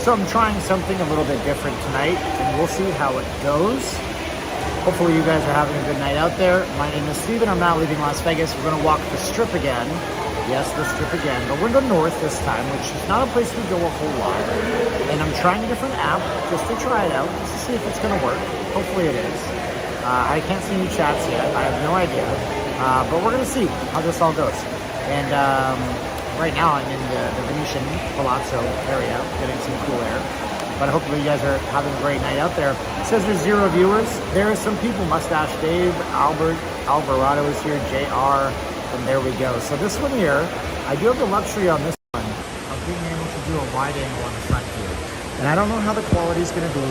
So I'm trying something a little bit different tonight, and we'll see how it goes. Hopefully you guys are having a good night out there. My name is Steven. I'm now leaving Las Vegas. We're going to walk the Strip again. Yes, the Strip again. But we're going north this time, which is not a place we go a whole lot. And I'm trying a different app just to try it out, just to see if it's going to work. Hopefully it is. I can't see any chats yet. I have no idea. But we're going to see how this all goes. And right now I'm in the Venetian Palazzo area, getting some cool air. But hopefully you guys are having a great night out there. It says there's 0 viewers. There are some people. Mustache Dave, Albert, Alvarado is here, JR, and there we go. So this one here, I do have the luxury on this one of being able to do a wide angle on the front view. And I don't know how the quality is going to be.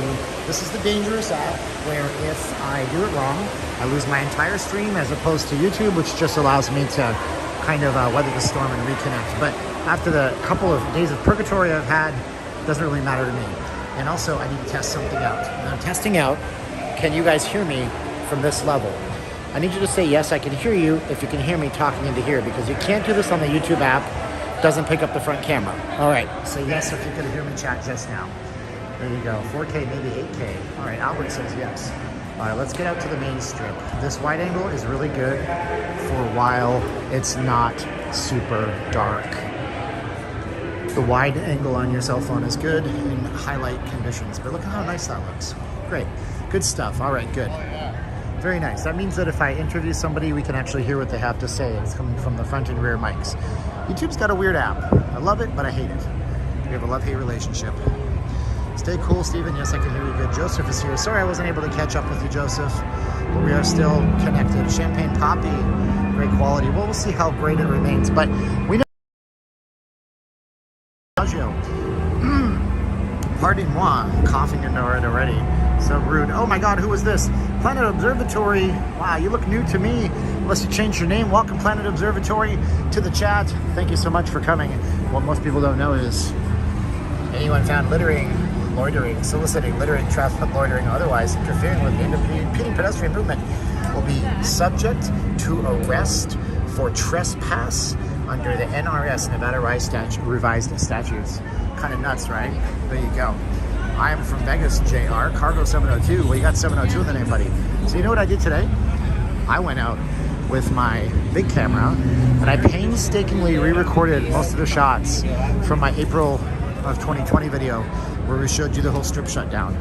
This is the dangerous app where if I do it wrong, I lose my entire stream, as opposed to YouTube, which just allows me to kind of weather the storm and reconnect. But after the couple of days of purgatory I've had, it doesn't really matter to me. And also, I need to test something out. And I'm testing out, can you guys hear me from this level? I need you to say, yes, I can hear you, if you can hear me talking into here, because you can't do this on the YouTube app. It doesn't pick up the front camera. All right, say yes if you could hear me chat just now. There you go, 4K, maybe 8K. All right, Albert says yes. All right, let's get out to the main strip. This wide angle is really good for a while it's not super dark. The wide angle on your cell phone is good in highlight conditions, but look at how nice that looks. Great, good stuff. All right, good. Very nice. That means that if I interview somebody, we can actually hear what they have to say. It's coming from the front and rear mics. YouTube's got a weird app. I love it, but I hate it. We have a love-hate relationship. Stay cool, Steven. Yes, I can hear you good. Joseph is here. Sorry I wasn't able to catch up with you, Joseph, but we are still connected. Champagne Poppy, great quality. Well, we'll see how great it remains, but we know. Pardon moi, I'm coughing into it already. So rude. Oh my God, who is this? Planet Observatory. Wow, you look new to me. Unless you changed your name. Welcome, Planet Observatory, to the chat. Thank you so much for coming. What most people don't know is anyone found loitering, soliciting, littering, trespassing, loitering, otherwise interfering with the impeding pedestrian movement will be subject to arrest for trespass under the NRS, Nevada revised statutes. Kind of nuts, right? There you go. I am from Vegas, JR, Cargo 702. Well, you got 702 in the name, buddy. So you know what I did today? I went out with my big camera and I painstakingly re-recorded most of the shots from my April of 2020 video where we showed you the whole strip shut down.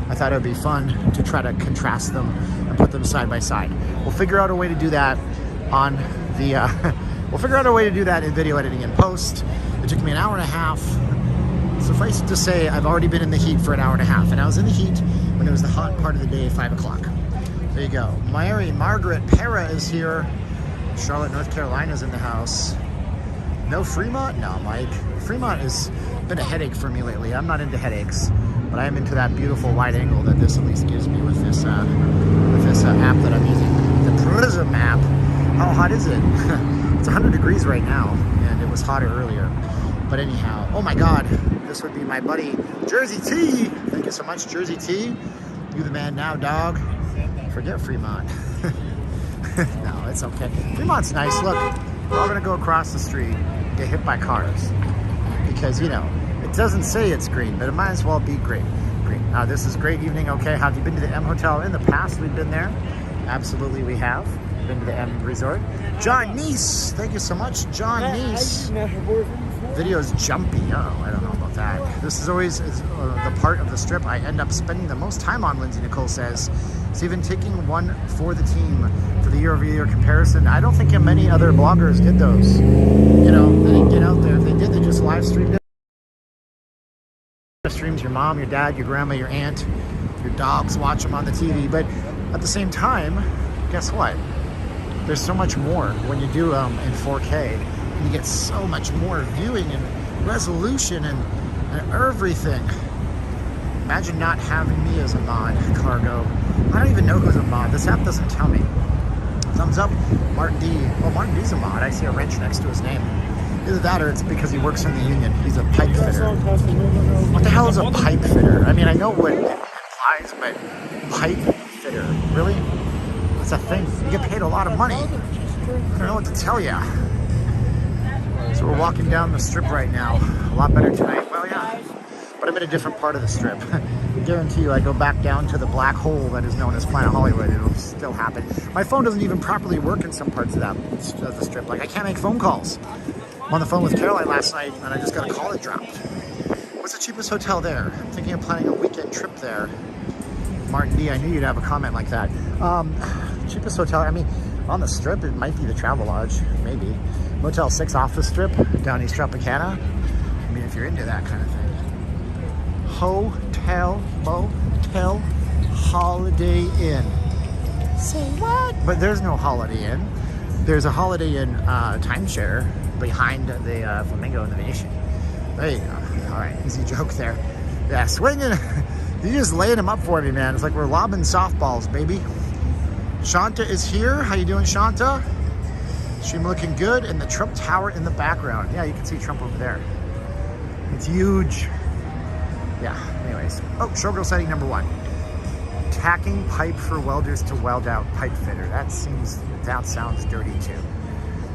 I thought it would be fun to try to contrast them and put them side by side. We'll figure out a way to do that on the, we'll figure out a way to do that in video editing in post. It took me an hour and a half. Suffice it to say, I've already been in the heat for an hour and a half, and I was in the heat when it was the hot part of the day, 5 o'clock. There you go. Mary Margaret Para is here. Charlotte, North Carolina is in the house. No Fremont? No, Mike. Fremont has been a headache for me lately. I'm not into headaches, but I am into that beautiful wide angle that this at least gives me with this app that I'm using. The Prism app. How hot is it? It's 100 degrees right now, and it was hotter earlier. But anyhow, oh my God, this would be my buddy Jersey T. Thank you so much, Jersey T. You the man now, dog. Forget Fremont. No, it's okay. Fremont's nice. Look, we're all gonna go across the street, get hit by cars, because you know it doesn't say it's green, but it might as well be green. This is great evening. Okay, have you been to the M Hotel in the past? We've been there. Absolutely, we have been to the M Resort. John Neese, thank you so much, John Neese. Video's jumpy. Oh, I don't know about that. This is always the part of the strip I end up spending the most time on, Lindsay Nicole says. It's even taking one for the team for the year-over-year comparison. I don't think many other bloggers did those. You know, they didn't get out there. If they did, they just live streamed it. Streams your mom, your dad, your grandma, your aunt, your dogs watch them on the TV. But at the same time, guess what? There's so much more when you do them in 4K. You get so much more viewing and resolution and everything. Imagine not having me as a mod, Cargo. I don't even know who's a mod. This app doesn't tell me. Thumbs up, Martin D. Well, Martin D's a mod. I see a wrench next to his name. Either that or it's because he works in the union. He's a pipe fitter. What the hell is a pipe fitter? I mean, I know what it implies, but pipe fitter, really? That's a thing. You get paid a lot of money. I don't know what to tell you. So we're walking down the strip right now. A lot better tonight. Well, yeah. but I'm in a different part of the strip. I guarantee you I go back down to the black hole that is known as Planet Hollywood, it'll still happen. My phone doesn't even properly work in some parts of the strip. Like, I can't make phone calls. I'm on the phone with Caroline last night and I just got a call that dropped. What's the cheapest hotel there? I'm thinking of planning a weekend trip there. Martin D, I knew you'd have a comment like that. Cheapest hotel, I mean, on the strip, it might be the Travel Lodge, maybe. Motel 6 off the strip, down East Tropicana. I mean, if you're into that kind of thing. Hotel, motel, Holiday Inn. Say what? But there's no Holiday Inn. There's a Holiday Inn timeshare behind the Flamingo and the Venetian. There you go. All right, easy joke there. Yeah, swinging. You're just laying them up for me, man. It's like we're lobbing softballs, baby. Shanta is here. How you doing, Shanta? Stream looking good. And the Trump Tower in the background. Yeah, you can see Trump over there. It's huge. Yeah, anyways. Oh, showgirl sighting number 1. Tacking pipe for welders to weld out pipe fitter. That sounds dirty too.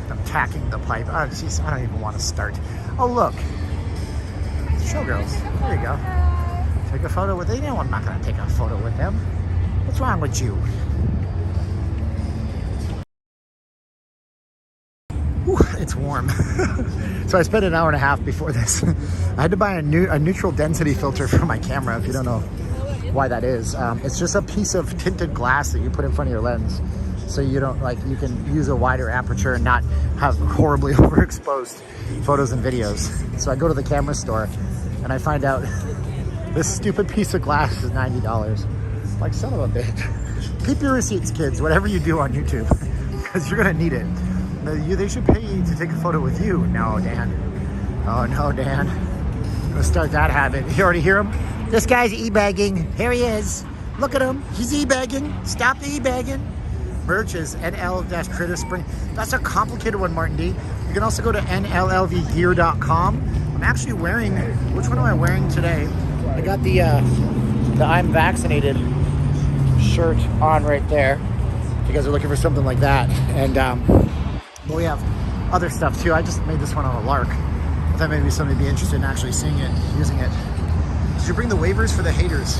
I'm tacking the pipe. Oh, jeez, I don't even want to start. Oh, look. Showgirls. There you go. Take a photo with them? No, I'm not going to take a photo with them. What's wrong with you? Whew, it's warm. So I spent an hour and a half before this. I had to buy a neutral density filter for my camera, if you don't know why that is. It's just a piece of tinted glass that you put in front of your lens. So you don't, like, you can use a wider aperture and not have horribly overexposed photos and videos. So I go to the camera store and I find out this stupid piece of glass is $90. Like, son of a bitch. Keep your receipts, kids, whatever you do on YouTube, because you're gonna need it. They should pay you to take a photo with you. No, Dan. Oh, no, Dan. I'm gonna start that habit. You already hear him? This guy's e-bagging. Here he is. Look at him. He's e-bagging. Stop the e-bagging. Merch is NL-Critter Spring. That's a complicated one, Martin D. You can also go to NLLVgear.com. I'm actually wearing, which one am I wearing today? I got the I'm vaccinated shirt on right there. If you guys are looking for something like that. And but we have other stuff too. I just made this one on a lark. I thought maybe somebody would be interested in actually seeing it, using it. Did you bring the waivers for the haters?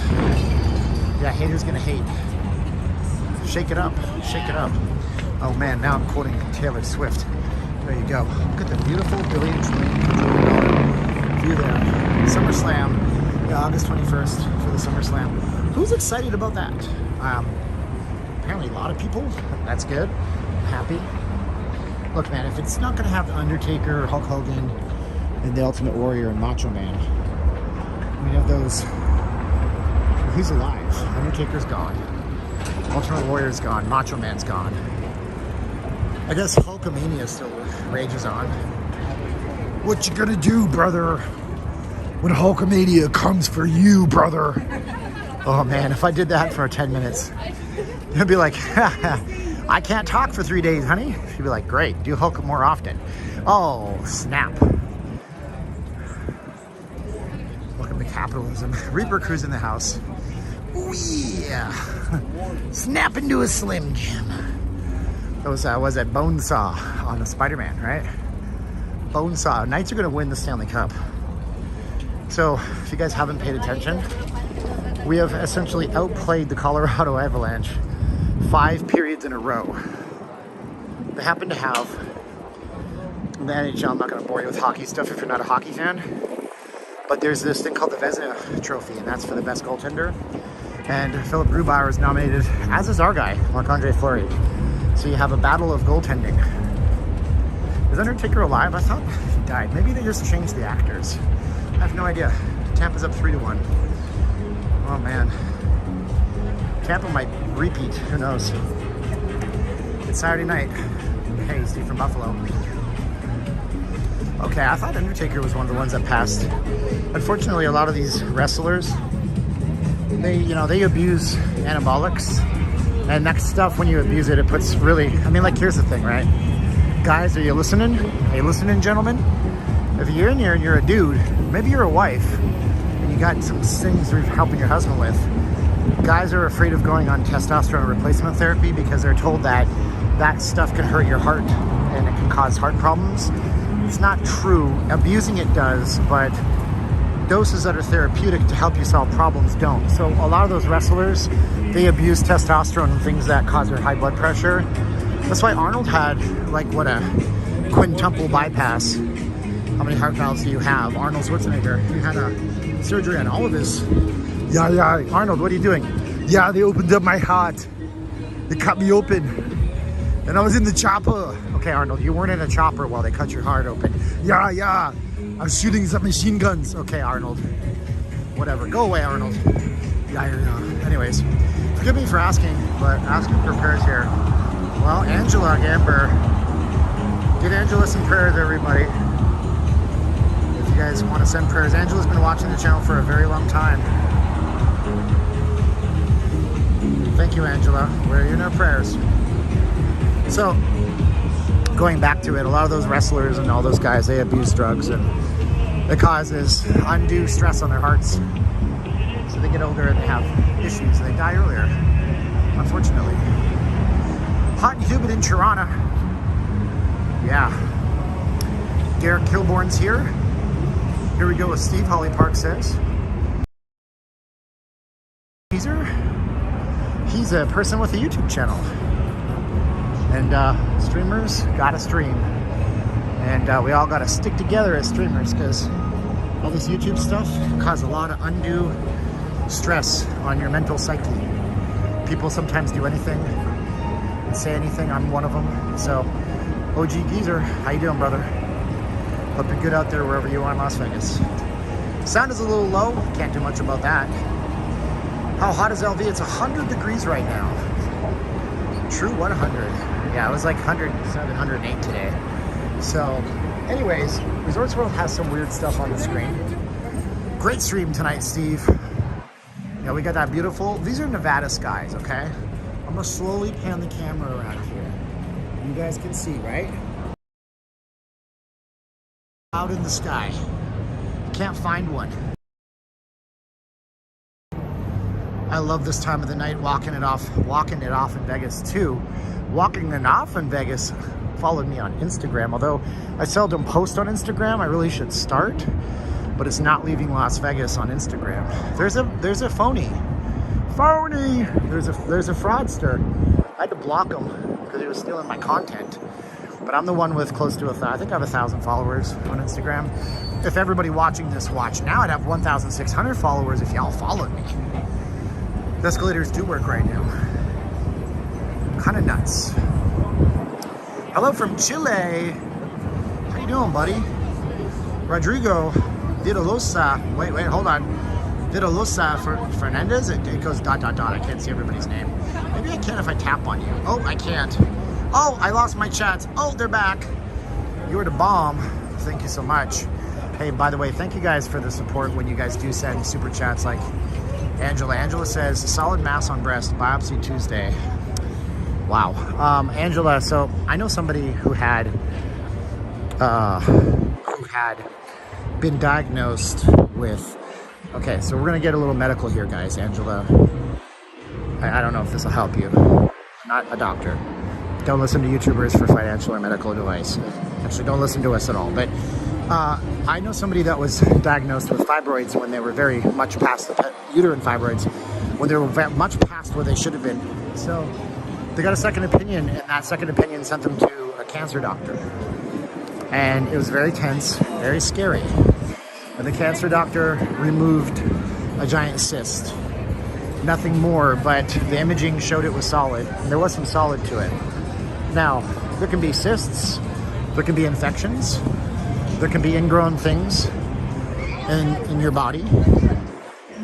Yeah, haters gonna hate. Shake it up, shake it up. Oh man, now I'm quoting Taylor Swift. There you go. Look at the beautiful billion trillion view there. SummerSlam, yeah, August 21st for the SummerSlam. Who's excited about that? Apparently a lot of people. That's good. I'm happy. Look, man, if it's not gonna have The Undertaker, Hulk Hogan, and The Ultimate Warrior and Macho Man, we have those. Well, who's alive? Undertaker's gone. Ultimate Warrior's gone. Macho Man's gone. I guess Hulkamania still rages on. What you gonna do, brother, when Hulkamania comes for you, brother? Oh man, if I did that for 10 minutes, it'd be like, I can't talk for 3 days, honey. She'd be like, great, do Hulk more often. Oh, snap. Welcome to capitalism. Reaper Crew's in the house. Oh yeah. Snap into a Slim Jim. That was that Bonesaw on the Spider-Man, right? Bonesaw. Knights are going to win the Stanley Cup. So, if you guys haven't paid attention, we have essentially outplayed the Colorado Avalanche 5 periods in a row. They happen to have, in the NHL, I'm not going to bore you with hockey stuff if you're not a hockey fan, but there's this thing called the Vezina Trophy, and that's for the best goaltender. And Philip Grubauer is nominated, as is our guy, Marc-Andre Fleury. So you have a battle of goaltending. Is Undertaker alive? I thought he died. Maybe they just changed the actors. I have no idea. Tampa's up 3-1. Oh man. Tampa might repeat. Who knows? It's Saturday night. Hey, Steve from Buffalo. Okay, I thought Undertaker was one of the ones that passed. Unfortunately, a lot of these wrestlers, they abuse anabolics. And that stuff, when you abuse it, it puts really, I mean, like, here's the thing, right? Guys, are you listening? Are you listening, gentlemen? If you're in here and you're a dude, maybe you're a wife, and you got some things you're helping your husband with. Guys are afraid of going on testosterone replacement therapy because they're told that that stuff can hurt your heart and it can cause heart problems. It's not true. Abusing it does, but doses that are therapeutic to help you solve problems don't. So a lot of those wrestlers, they abuse testosterone and things that cause their high blood pressure. That's why Arnold had like what a quintuple bypass. How many heart valves do you have? Arnold Schwarzenegger, he had a surgery on all of his. Yeah, Arnold, what are you doing? Yeah, they opened up my heart. They cut me open. And I was in the chopper. Okay, Arnold, you weren't in a chopper while they cut your heart open. Yeah. I was shooting some machine guns. Okay, Arnold. Whatever. Go away, Arnold. Yeah. Anyways, forgive me for asking, but asking for prayers here. Well, Angela Gamber. Get Angela some prayers, everybody. If you guys want to send prayers. Angela's been watching the channel for a very long time. Thank you, Angela. We're in our prayers. So, going back to it, a lot of those wrestlers and all those guys, they abuse drugs, and it causes undue stress on their hearts. So they get older and they have issues. They die earlier, unfortunately. Hot and humid in Toronto. Yeah. Derek Kilbourne's here. Here we go with Steve, Holly Park says. He's a person with a YouTube channel. And streamers gotta stream. And we all gotta stick together as streamers, because all this YouTube stuff causes a lot of undue stress on your mental psyche. People sometimes do anything and say anything. I'm one of them. So, OG Geezer, how you doing, brother? Hope you're good out there wherever you are in Las Vegas. Sound is a little low. Can't do much about that. How hot is LV? It's 100 degrees right now. True 100. Yeah, it was like 107, 108 today. So, anyways, Resorts World has some weird stuff on the screen. Great stream tonight, Steve. Yeah, we got that beautiful. These are Nevada skies, okay? I'm gonna slowly pan the camera around here. You guys can see, right? Out in the sky. Can't find one. I love this time of the night, walking it off in Vegas too. Walking it off in Vegas followed me on Instagram. Although I seldom post on Instagram, I really should start. But it's not leaving Las Vegas on Instagram. There's a phony. There's a fraudster. I had to block him because he was stealing my content. But I'm the one with close to I think I have 1,000 followers on Instagram. If everybody watching this watched now, I'd have 1,600 followers if y'all followed me. The escalators do work right now. Kind of nuts. Hello from Chile. How you doing, buddy? Rodrigo Vidalosa. Wait, hold on. Vidalosa Fernandez. It goes ... I can't see everybody's name. Maybe I can if I tap on you. Oh, I can't. Oh, I lost my chats. Oh, they're back. You're the bomb. Thank you so much. Hey, by the way, thank you guys for the support when you guys do send super chats like Angela. Angela says, solid mass on breast, biopsy Tuesday. Wow. Angela, so I know somebody who had been diagnosed with, okay, so we're going to get a little medical here, guys. Angela, I don't know if this will help you. Not a doctor. Don't listen to YouTubers for financial or medical advice. Actually, don't listen to us at all. But I know somebody that was diagnosed with fibroids when they were very much past the uterine fibroids, when they were much past where they should have been. So they got a second opinion, and that second opinion sent them to a cancer doctor. And it was very tense, very scary. And the cancer doctor removed a giant cyst. Nothing more, but the imaging showed it was solid. And there was some solid to it. Now, there can be cysts, there can be infections, there can be ingrown things in your body.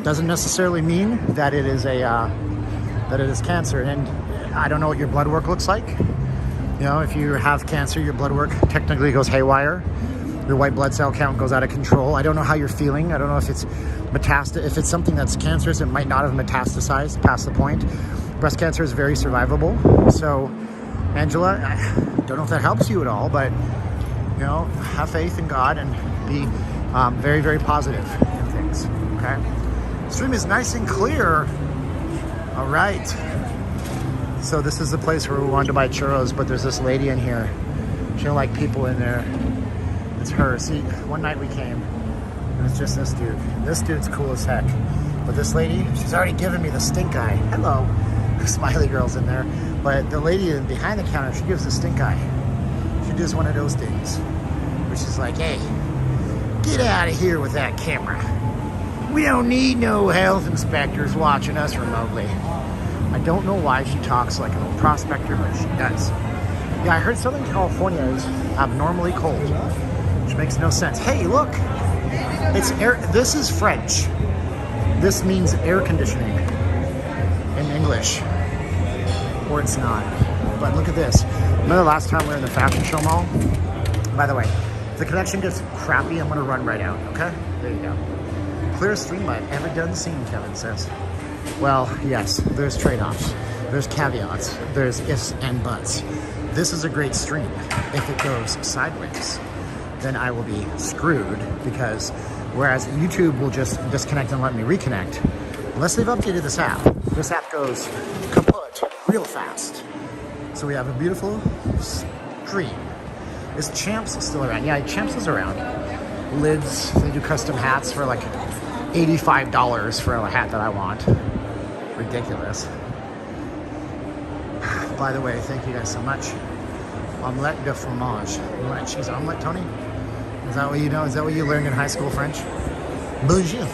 Doesn't necessarily mean that it is cancer. And I don't know what your blood work looks like. You know, if you have cancer, your blood work technically goes haywire. Your white blood cell count goes out of control. I don't know how you're feeling. I don't know if it's if it's something that's cancerous, it might not have metastasized past the point. Breast cancer is very survivable. So, Angela, I don't know if that helps you at all, but you know, have faith in God and be very, very positive in things. Okay. Stream is nice and clear. All right. So this is the place where we wanted to buy churros, but there's this lady in here. She don't like people in there. It's her. See, one night we came, and it's just this dude. This dude's cool as heck. But this lady, she's already given me the stink eye. Hello. Smiley girl's in there. But the lady behind the counter, she gives the stink eye. She does one of those things. Which is like, hey, get out of here with that camera. We don't need no health inspectors watching us remotely. I don't know why she talks like an old prospector, but she does. Yeah, I heard Southern California is abnormally cold, which makes no sense. Hey, look, it's air. This is French. This means air conditioning in English, or it's not. But look at this. Remember the last time we were in the fashion show mall? By the way, if the connection gets crappy, I'm gonna run right out, okay? There you go. Clearest stream I've ever done seen, Kevin says. Well, yes, there's trade-offs. There's caveats. There's ifs and buts. This is a great stream. If it goes sideways, then I will be screwed, because whereas YouTube will just disconnect and let me reconnect, unless they've updated this app goes kaput real fast. So we have a beautiful stream. Is Champs still around? Yeah, Champs is around. Lids, they do custom hats for like $85 for a hat that I want. Ridiculous. By the way, thank you guys so much. Omelette de fromage. You want a cheese omelette, Tony? Is that what you know? Is that what you learned in high school French? Bonjour.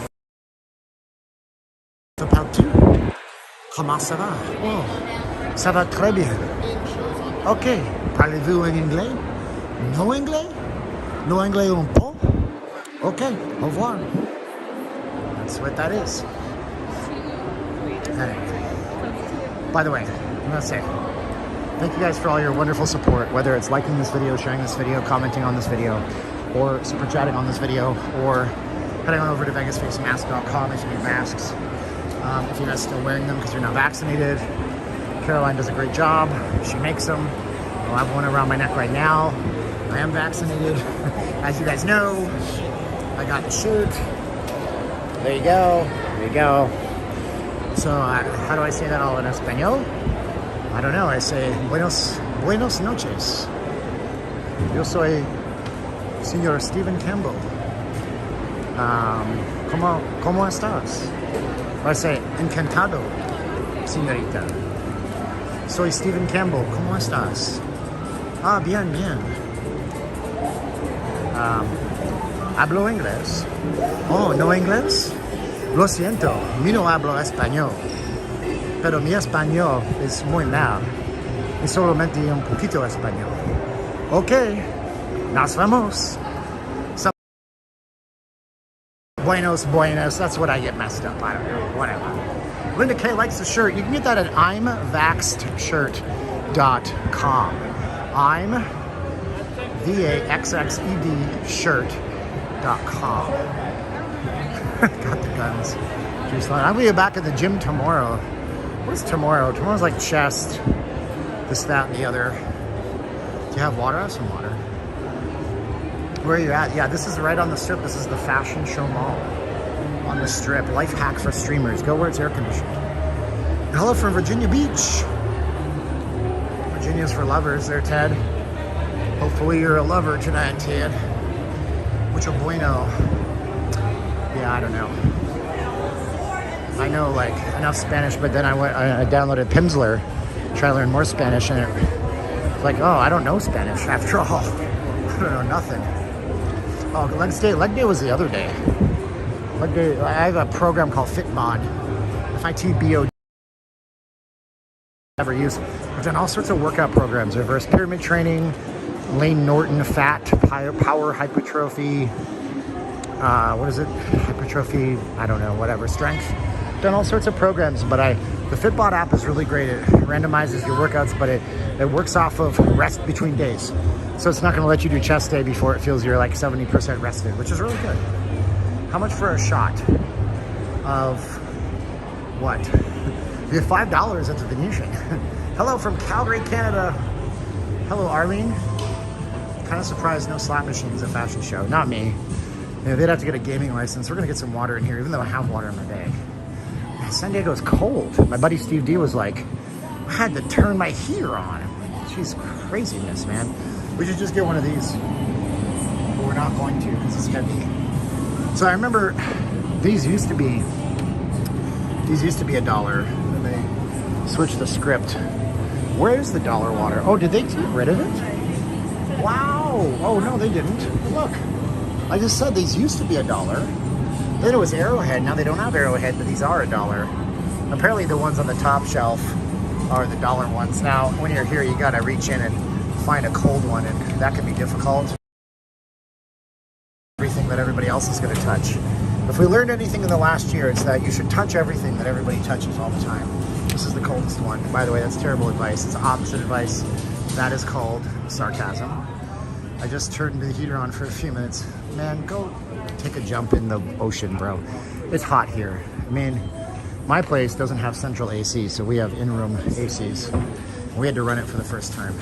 Comment ça va? Oh, ça va très bien. Ok. Parlez-vous en anglais? No anglais? No anglais un peu? Ok. Au revoir. That's what that is. Anyway. By the way, I'm gonna say thank you guys for all your wonderful support, whether it's liking this video, sharing this video, commenting on this video, or super chatting on this video, or heading on over to vegasfacemask.com if you need masks. If you guys are still wearing them because you're not vaccinated, Caroline does a great job. She makes them. I'll have one around my neck right now. I am vaccinated. As you guys know, I got the shirt. There you go. There you go. So how do I say that all in Espanol? I don't know. I say buenos noches. Yo soy Señor Stephen Campbell. ¿Cómo estás? Or I say encantado, señorita. Soy Stephen Campbell. ¿Cómo estás? Ah, bien, bien. ¿Hablo inglés? Oh, ¿no inglés? Lo siento, mi no hablo español. Pero mi español es muy mal. Y solamente un poquito español. Ok, nos vemos. Buenos, that's what I get messed up. I don't know, whatever. Linda K likes the shirt. You can get that at imvaxxedshirt.com. I'm VAXXED shirt.com. Got the guns. I'm gonna be back at the gym tomorrow. What's tomorrow? Tomorrow's like chest, this, that, and the other. Do you have water? I have some water. Where are you at? Yeah, this is right on the strip. This is the Fashion Show Mall on the strip. Life hack for streamers. Go where it's air conditioned. Hello from Virginia Beach. Virginia's for lovers there, Ted. Hopefully you're a lover tonight, Ted. Mucho bueno. Yeah, I don't know. I know like enough Spanish, but then I downloaded Pimsleur, try to learn more Spanish, and it's like, oh, I don't know Spanish after all. I don't know nothing. Oh, leg day was the other day. Leg day, I have a program called FitBod. FITBOD. Never used. I've done all sorts of workout programs: reverse pyramid training, Lane Norton fat power hypertrophy. What is it? Hypertrophy, I don't know, whatever, strength. Done all sorts of programs, but the Fitbod app is really great. It randomizes your workouts, but it works off of rest between days. So it's not gonna let you do chest day before it feels you're like 70% rested, which is really good. How much for a shot of what? You have $5 at the Venetian. Hello from Calgary, Canada. Hello, Arlene. Kind of surprised no slot machines at Fashion Show. Not me. Yeah, they'd have to get a gaming license. We're gonna get some water in here, even though I have water in my bag. San Diego's cold. My buddy Steve D was like, I had to turn my heater on. I'm like, geez, craziness, man. We should just get one of these. But we're not going to because it's heavy. So I remember these used to be $1, and they switched the script. Where's the dollar water? Oh, did they get rid of it? Wow. Oh no, they didn't. Look, I just said these used to be $1. Then it was Arrowhead. Now they don't have Arrowhead, but these are $1. Apparently the ones on the top shelf are the dollar ones. Now, when you're here, you gotta reach in and find a cold one, and that can be difficult. Everything that everybody else is gonna touch. If we learned anything in the last year, it's that you should touch everything that everybody touches all the time. This is the coldest one. By the way, that's terrible advice. It's opposite advice. That is called sarcasm. I just turned the heater on for a few minutes. Man, go take a jump in the ocean, bro. It's hot here. I mean, my place doesn't have central AC, so we have in-room ACs. We had to run it for the first time.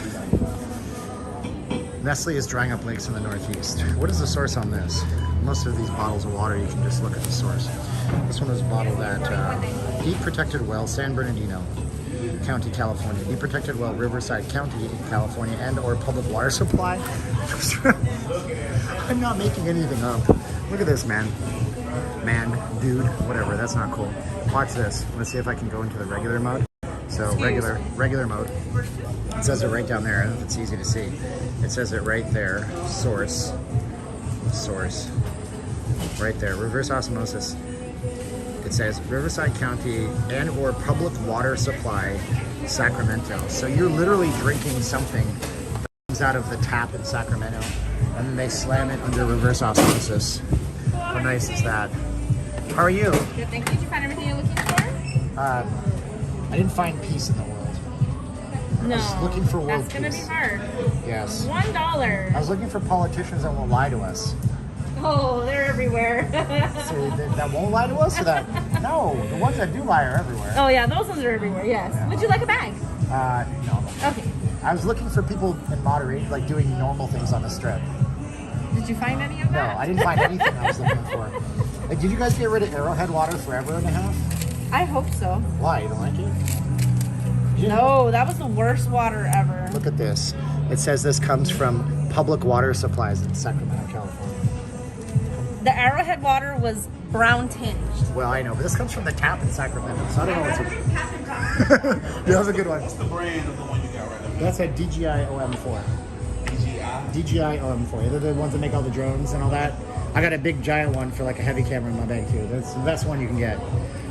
Nestle is drying up lakes in the Northeast. What is the source on this? Most of these bottles of water, you can just look at the source. This one was bottled at Deep Protected Well, San Bernardino County, California. Deep Protected Well, Riverside County, California, and or Public Water Supply. I'm not making anything up. Look at this, man. Man, dude, whatever, that's not cool. Watch this. Let's see if I can go into the regular mode. So regular mode. It says it right down there. I don't know if it's easy to see. It says it right there. Source. Right there. Reverse osmosis. It says Riverside County and or Public Water Supply, Sacramento. So you're literally drinking something that comes out of the tap in Sacramento, and then they slam it under reverse osmosis. How nice is that? How are you? Good, thank you. Did you find everything you're looking for? I didn't find peace in the world. No. I was looking for world That's gonna peace. be hard. Yes. $1. I was looking for politicians that won't lie to us. Oh, they're everywhere. So that won't lie to us, or that? No, the ones that do lie are everywhere. Oh yeah, those ones are everywhere. Yes. Yeah. Would you like a bag? No. Okay. I was looking for people in moderate, like doing normal things on the strip. Did you find any of No, that? I didn't find anything I was looking for. Like, did you guys get rid of Arrowhead water forever and a half? I hope so. Why? You don't like it? No, that was the worst water ever. Look at this. It says this comes from Public Water Supplies in Sacramento, California. The Arrowhead water was brown tinged. Well, I know, but this comes from the tap in Sacramento, so I don't know what's yeah, that was a good one. What's the brand of the one you got right now? That's a DJI OM4. DJI? DJI OM4. They're the ones that make all the drones and all that. I got a big giant one for like a heavy camera in my bag too. That's the best one you can get.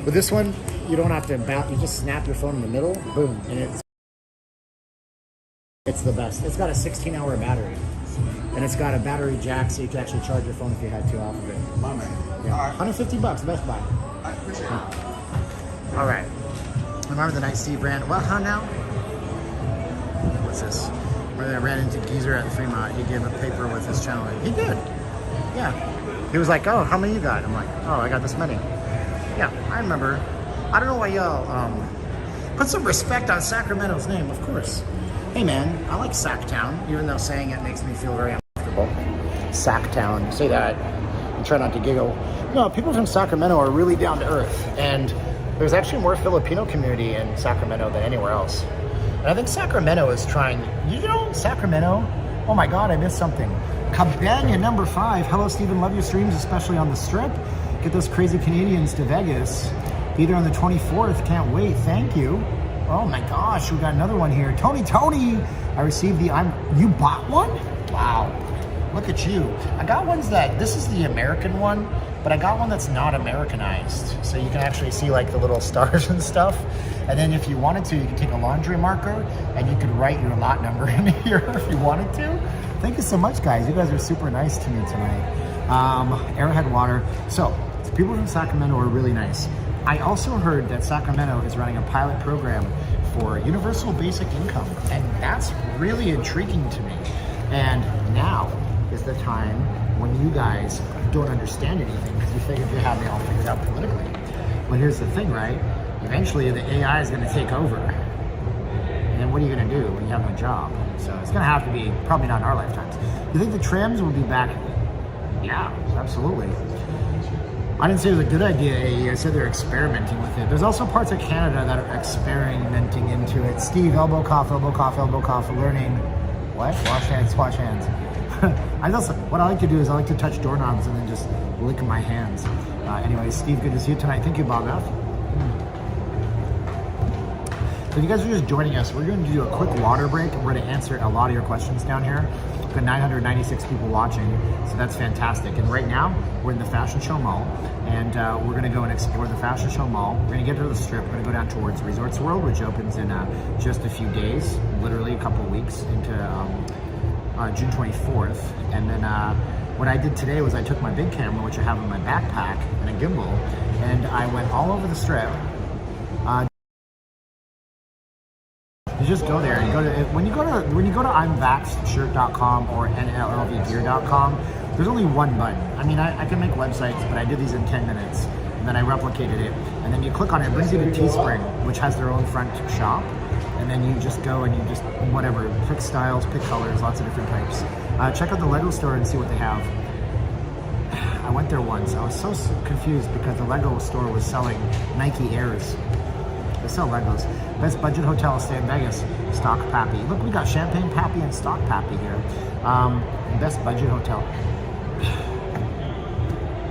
With this one, you don't have to you just snap your phone in the middle, boom, and it's the best. It's got a 16-hour battery. And it's got a battery jack so you can actually charge your phone if you had to off of it. My man. Yeah. All right. $150, Best Buy. I appreciate it. All right. Remember the Night Steve brand? Well, how now? What's this? Where I ran into Geezer at the Fremont. He gave a paper with his channel. He did. Yeah. He was like, oh, how many you got? I'm like, oh, I got this many. Yeah, I remember. I don't know why y'all put some respect on Sacramento's name, of course. Hey man, I like Sacktown, even though saying it makes me feel very uncomfortable. Sacktown, say that and try not to giggle. No, people from Sacramento are really down to earth, and there's actually more Filipino community in Sacramento than anywhere else. And I think Sacramento is trying, you know, Sacramento, oh my God, I missed something. Cabana number 5, hello Stephen, love your streams, especially on the strip. Get those crazy Canadians to Vegas. Be there on the 24th, can't wait, thank you. Oh my gosh, we got another one here. Tony, I received the, you bought one? Wow, look at you. I got ones that, this is the American one, but I got one that's not Americanized. So you can actually see like the little stars and stuff. And then if you wanted to, you can take a laundry marker and you could write your lot number in here if you wanted to. Thank you so much, guys. You guys are super nice to me tonight. Arrowhead water. So people from Sacramento are really nice. I also heard that Sacramento is running a pilot program for universal basic income, and that's really intriguing to me. And now is the time when you guys don't understand anything because you figured you have it all figured out politically. Well, here's the thing, right? Eventually the AI is going to take over. And then what are you going to do when you have no job? So it's going to have to be probably not in our lifetimes. You think the trams will be back? Yeah, absolutely. I didn't say it was a good idea, AE. I said they're experimenting with it. There's also parts of Canada that are experimenting into it. Steve, elbow cough, learning. What? Wash hands. I also, what I like to do is I like to touch doorknobs and then just lick my hands. Anyway, Steve, good to see you tonight. Thank you, Bob F. So if you guys are just joining us, we're going to do a quick water break, and we're going to answer a lot of your questions down here. We've got 996 people watching, so that's fantastic. And right now, we're in the Fashion Show Mall, and we're going to go and explore the Fashion Show Mall. We're going to get to the Strip. We're going to go down towards Resorts World, which opens in just a few days, literally a couple of weeks into June 24th. And then what I did today was I took my big camera, which I have in my backpack, and a gimbal, and I went all over the Strip. You just go there and go to when you go to imvaxshirt.com or nllvgear.com. There's only one button. I mean, I can make websites, but I did these in 10 minutes, and then I replicated it, and then you click on it. It brings you to Teespring, which has their own front shop, and then you just go and you just whatever, pick styles, pick colors, lots of different types. Check out the Lego store and see what they have. I went there once. I was so confused because the Lego store was selling Nike Airs. They sell Legos. Best budget hotel stay in Vegas, Stock Pappy. Look, we got Champagne Pappy and Stock Pappy here. Best budget hotel.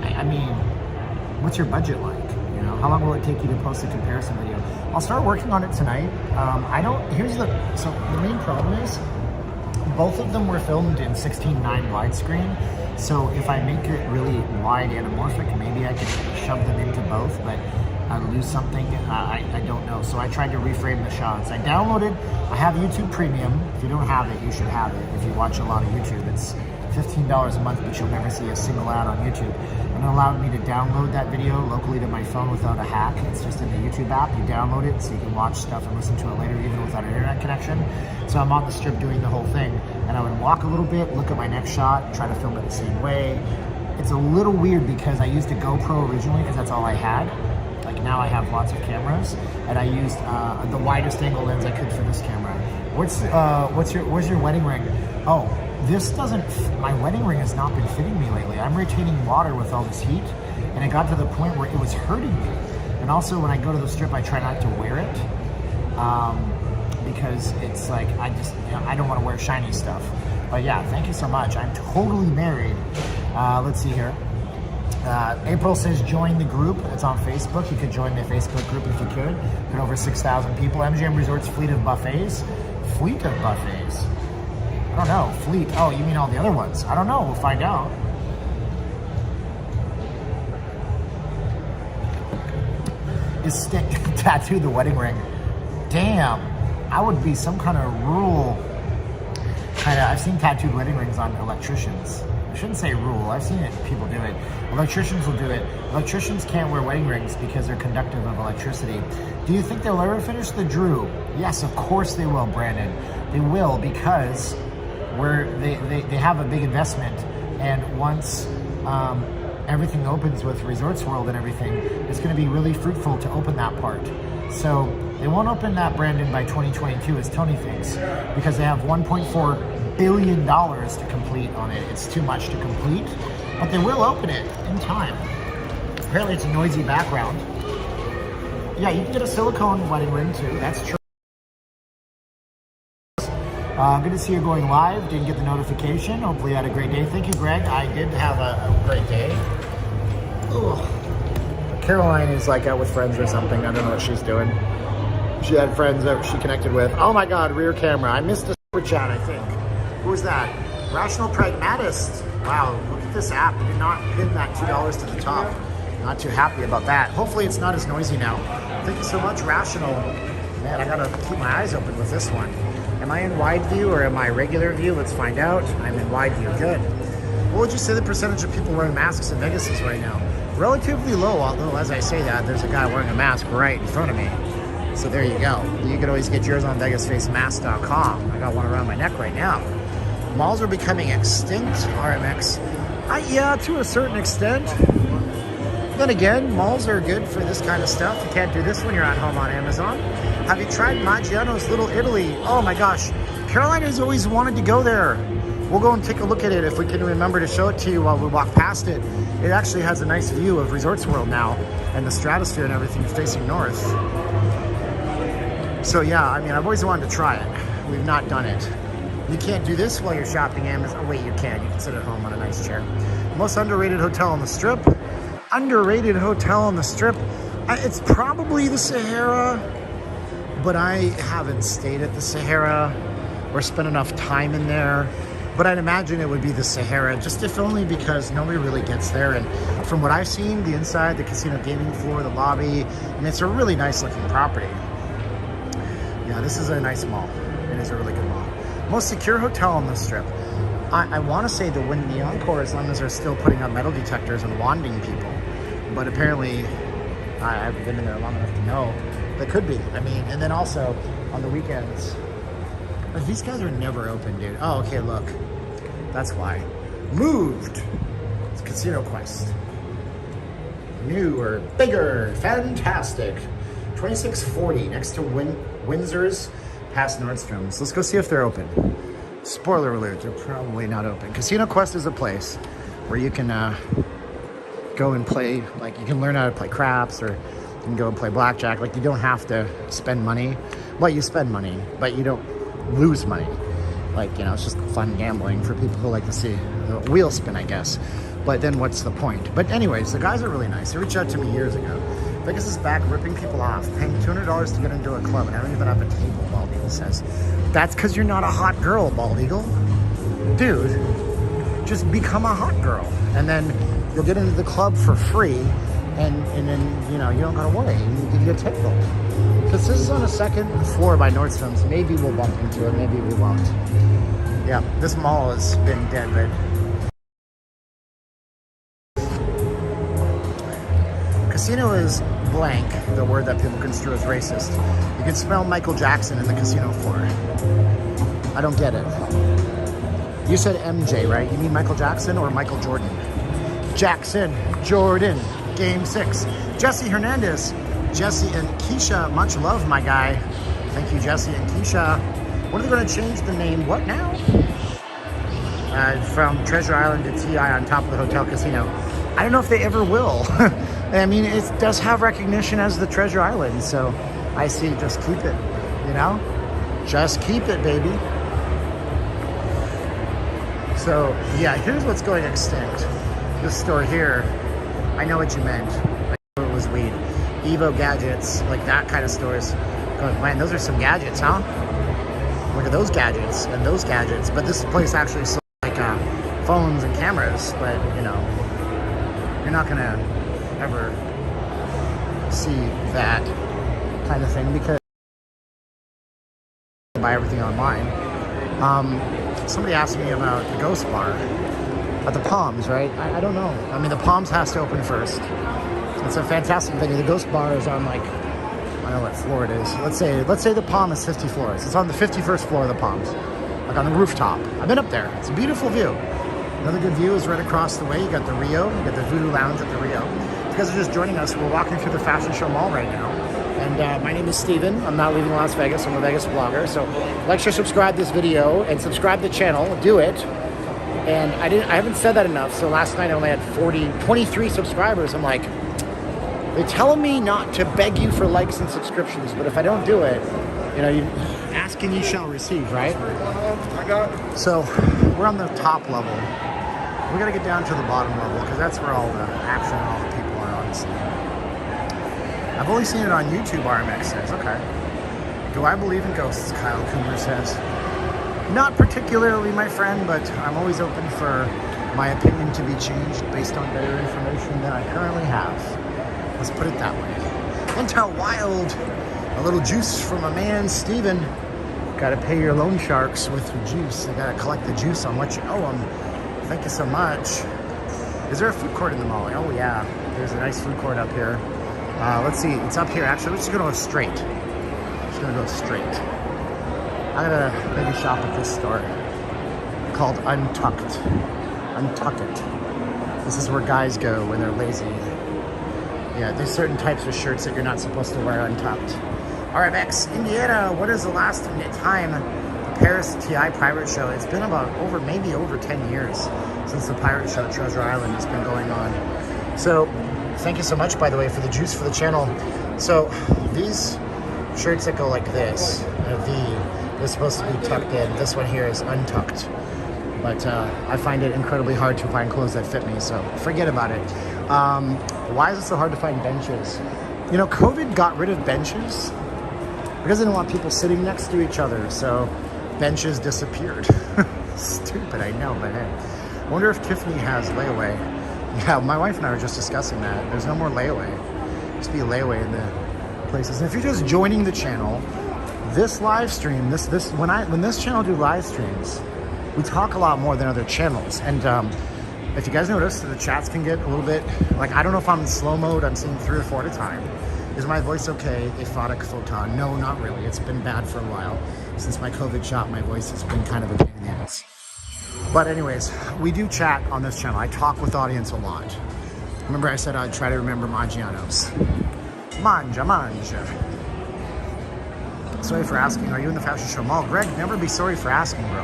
I mean, what's your budget like? You know, how long will it take you to post a comparison video? I'll start working on it tonight. So the main problem is, both of them were filmed in 16:9 widescreen. So if I make it really wide anamorphic, maybe I could shove them into both, but I'd lose something, I don't know. So I tried to reframe the shots. I have YouTube Premium. If you don't have it, you should have it. If you watch a lot of YouTube, it's $15 a month, but you'll never see a single ad on YouTube. And it allowed me to download that video locally to my phone without a hack. It's just in the YouTube app. You download it so you can watch stuff and listen to it later, even without an internet connection. So I'm on the Strip doing the whole thing, and I would walk a little bit, look at my next shot, try to film it the same way. It's a little weird because I used a GoPro originally because that's all I had. Like now I have lots of cameras, and I used the widest angle lens I could for this camera. Where's your wedding ring? Oh, my wedding ring has not been fitting me lately. I'm retaining water with all this heat, and it got to the point where it was hurting me. And also when I go to the Strip, I try not to wear it because it's like, I don't want to wear shiny stuff. But yeah, thank you so much. I'm totally married. Let's see here. April says join the group. It's on Facebook. You could join the Facebook group if you could. Got over 6,000 people. MGM Resorts fleet of buffets. Fleet of buffets. I don't know. Fleet. Oh, you mean all the other ones? I don't know. We'll find out. Is Stick tattooed the wedding ring? Damn. I would be some kind of rural I've seen tattooed wedding rings on electricians. I shouldn't say rule. I've seen it. People do it. Electricians will do it. Electricians can't wear wedding rings because they're conductive of electricity. Do you think they'll ever finish the Drew? Yes, of course they will, Brandon. They will because they have a big investment, and once everything opens with Resorts World and everything, it's going to be really fruitful to open that part. So they won't open that, Brandon, by 2022, as Tony thinks, because they have $1.4 billion to complete on it. It's too much to complete, but they will open it in time. Apparently it's a noisy background. Yeah, you can get a silicone wedding ring too, that's true. Good to see you going live. Didn't get the notification. Hopefully you had a great day. Thank you, Greg. I did have a great day. Ugh. Caroline is like out with friends or something. I don't know what she's doing. She had friends that she connected with. Oh my God, rear camera. I missed a super chat, I think. Who was that? Rational Pragmatist. Wow, look at this app. Did not pin that $2 to the top. Not too happy about that. Hopefully it's not as noisy now. Thank you so much, Rational. Man, I gotta keep my eyes open with this one. Am I in wide view or am I regular view? Let's find out. I'm in wide view. Good. What would you say the percentage of people wearing masks in Vegas is right now? Relatively low, although as I say that, there's a guy wearing a mask right in front of me. So there you go. You can always get yours on VegasFaceMask.com. I got one around my neck right now. Malls are becoming extinct, RMX. Yeah, to a certain extent. Then again, malls are good for this kind of stuff. You can't do this when you're at home on Amazon. Have you tried Maggiano's Little Italy? Oh my gosh. Carolina's always wanted to go there. We'll go and take a look at it if we can remember to show it to you while we walk past it. It actually has a nice view of Resorts World now and the stratosphere and everything facing north. So yeah, I mean, I've always wanted to try it. We've not done it. You can't do this while you're shopping Amazon. Oh wait, you can. You can sit at home on a nice chair. Most underrated hotel on the Strip. Underrated hotel on the Strip. It's probably the Sahara, but I haven't stayed at the Sahara or spent enough time in there. But I'd imagine it would be the Sahara, just if only because nobody really gets there. And from what I've seen, the inside, the casino gaming floor, the lobby, and it's a really nice looking property. Yeah, this is a nice mall. It is a really good mall. Most secure hotel on the Strip. I want to say the Encore, as long as they're still putting up metal detectors and wanding people. But apparently, I haven't been in there long enough to know. They could be. I mean, and then also on the weekends, these guys are never open, dude. Oh, okay, look. That's why. Moved. It's Casino Quest. Newer, bigger, fantastic. 2640 next to Windsor's past Nordstrom's. Let's go see if they're open. Spoiler alert, they're probably not open. Casino Quest is a place where you can go and play, like you can learn how to play craps, or you can go and play blackjack. Like you don't have to spend money. Well, you spend money, but you don't lose money. Like, you know, it's just fun gambling for people who like to see the wheel spin, I guess. But then what's the point? But anyways, the guys are really nice. They reached out to me years ago. Vegas is back ripping people off, paying $200 to get into a club, and I don't even have a table, Bald Eagle says. That's because you're not a hot girl, Bald Eagle. Dude, just become a hot girl. And then you'll get into the club for free, and then, you know, you don't gotta worry. We'll give you a table. Because this is on the second floor by Nordstrom's. Maybe we'll bump into it, maybe we won't. Yeah, this mall has been dead, but casino is blank, the word that people construe as racist. You can smell Michael Jackson in the casino floor. I don't get it. You said MJ, right? You mean Michael Jackson or Michael Jordan? Jackson, Jordan, Game 6. Jesse Hernandez. Jesse and Keisha, much love, my guy. Thank you, Jesse and Keisha. When are they going to change the name? What now? From Treasure Island to TI on top of the hotel casino. I don't know if they ever will. I mean, it does have recognition as the Treasure Island, so I see, just keep it, you know? Just keep it, baby. So, yeah, here's what's going extinct. This store here, I know what you meant. I knew it was weed. Evo gadgets, like that kind of stores. Going, man, those are some gadgets, huh? Look at those gadgets and those gadgets. But this place actually sold like phones and cameras, but you know, you're not gonna ever see that kind of thing because you buy everything online. Somebody asked me about the Ghost Bar at the Palms, right? I don't know. I mean, the Palms has to open first. It's a fantastic venue. The Ghost Bar is on, like, I don't know what floor it is. Let's say the Palm is 50 floors. It's on the 51st floor of the Palms, like on the rooftop. I've been up there. It's a beautiful view. Another good view is right across the way. You got the Rio. You got the Voodoo Lounge at the Rio. If you guys are just joining us, we're walking through the Fashion Show Mall right now. And my name is Steven. I'm not leaving Las Vegas. I'm a Vegas vlogger. So like, share, subscribe this video, and subscribe the channel. Do it. And I haven't said that enough. So last night I only had 23 subscribers. I'm like, they're telling me not to beg you for likes and subscriptions, but if I don't do it, you know, you ask and you shall receive, right? So we're on the top level. We gotta get down to the bottom level because that's where all the action and all the people are, honestly. I've only seen it on YouTube, RMX says. Okay. Do I believe in ghosts? Kyle Coomer says. Not particularly, my friend, but I'm always open for my opinion to be changed based on better information than I currently have. Let's put it that way. Intel Wild. A little juice from a man, Steven. Gotta pay your loan sharks with your juice. They gotta collect the juice on what you owe them. Thank you so much. Is there a food court in the mall? Oh yeah, there's a nice food court up here. Let's see, it's up here. Actually, let's just gonna go straight. Just gonna go straight. I'm gonna maybe shop at this store called Untucked. Untuck It. This is where guys go when they're lazy. Yeah, there's certain types of shirts that you're not supposed to wear untucked. RMX, Indiana, what is the last time the Paris TI Pirate Show? It's been about maybe over 10 years since the Pirate Show at Treasure Island has been going on. So, thank you so much, by the way, for the juice for the channel. So, these shirts that go like this, a V, they're supposed to be tucked in. This one here is untucked. but I find it incredibly hard to find clothes that fit me, so forget about it. Why is it so hard to find benches? You know, COVID got rid of benches because they didn't want people sitting next to each other, so benches disappeared. Stupid, I know, but hey. I wonder if Tiffany has layaway. Yeah, my wife and I were just discussing that. There's no more layaway. There used to be a layaway in the places. And if you're just joining the channel, this live stream, when this channel do live streams, we talk a lot more than other channels. And if you guys notice, the chats can get a little bit, like, I don't know if I'm in slow mode, I'm seeing 3 or 4 at a time. Is my voice okay? Aphotic photon. No, not really. It's been bad for a while. Since my COVID shot, my voice has been kind of a pain in the ass. But anyways, we do chat on this channel. I talk with audience a lot. Remember I said I'd try to remember Maggiano's. Manja. Sorry for asking, are you in the Fashion Show Mall? Greg, never be sorry for asking, bro.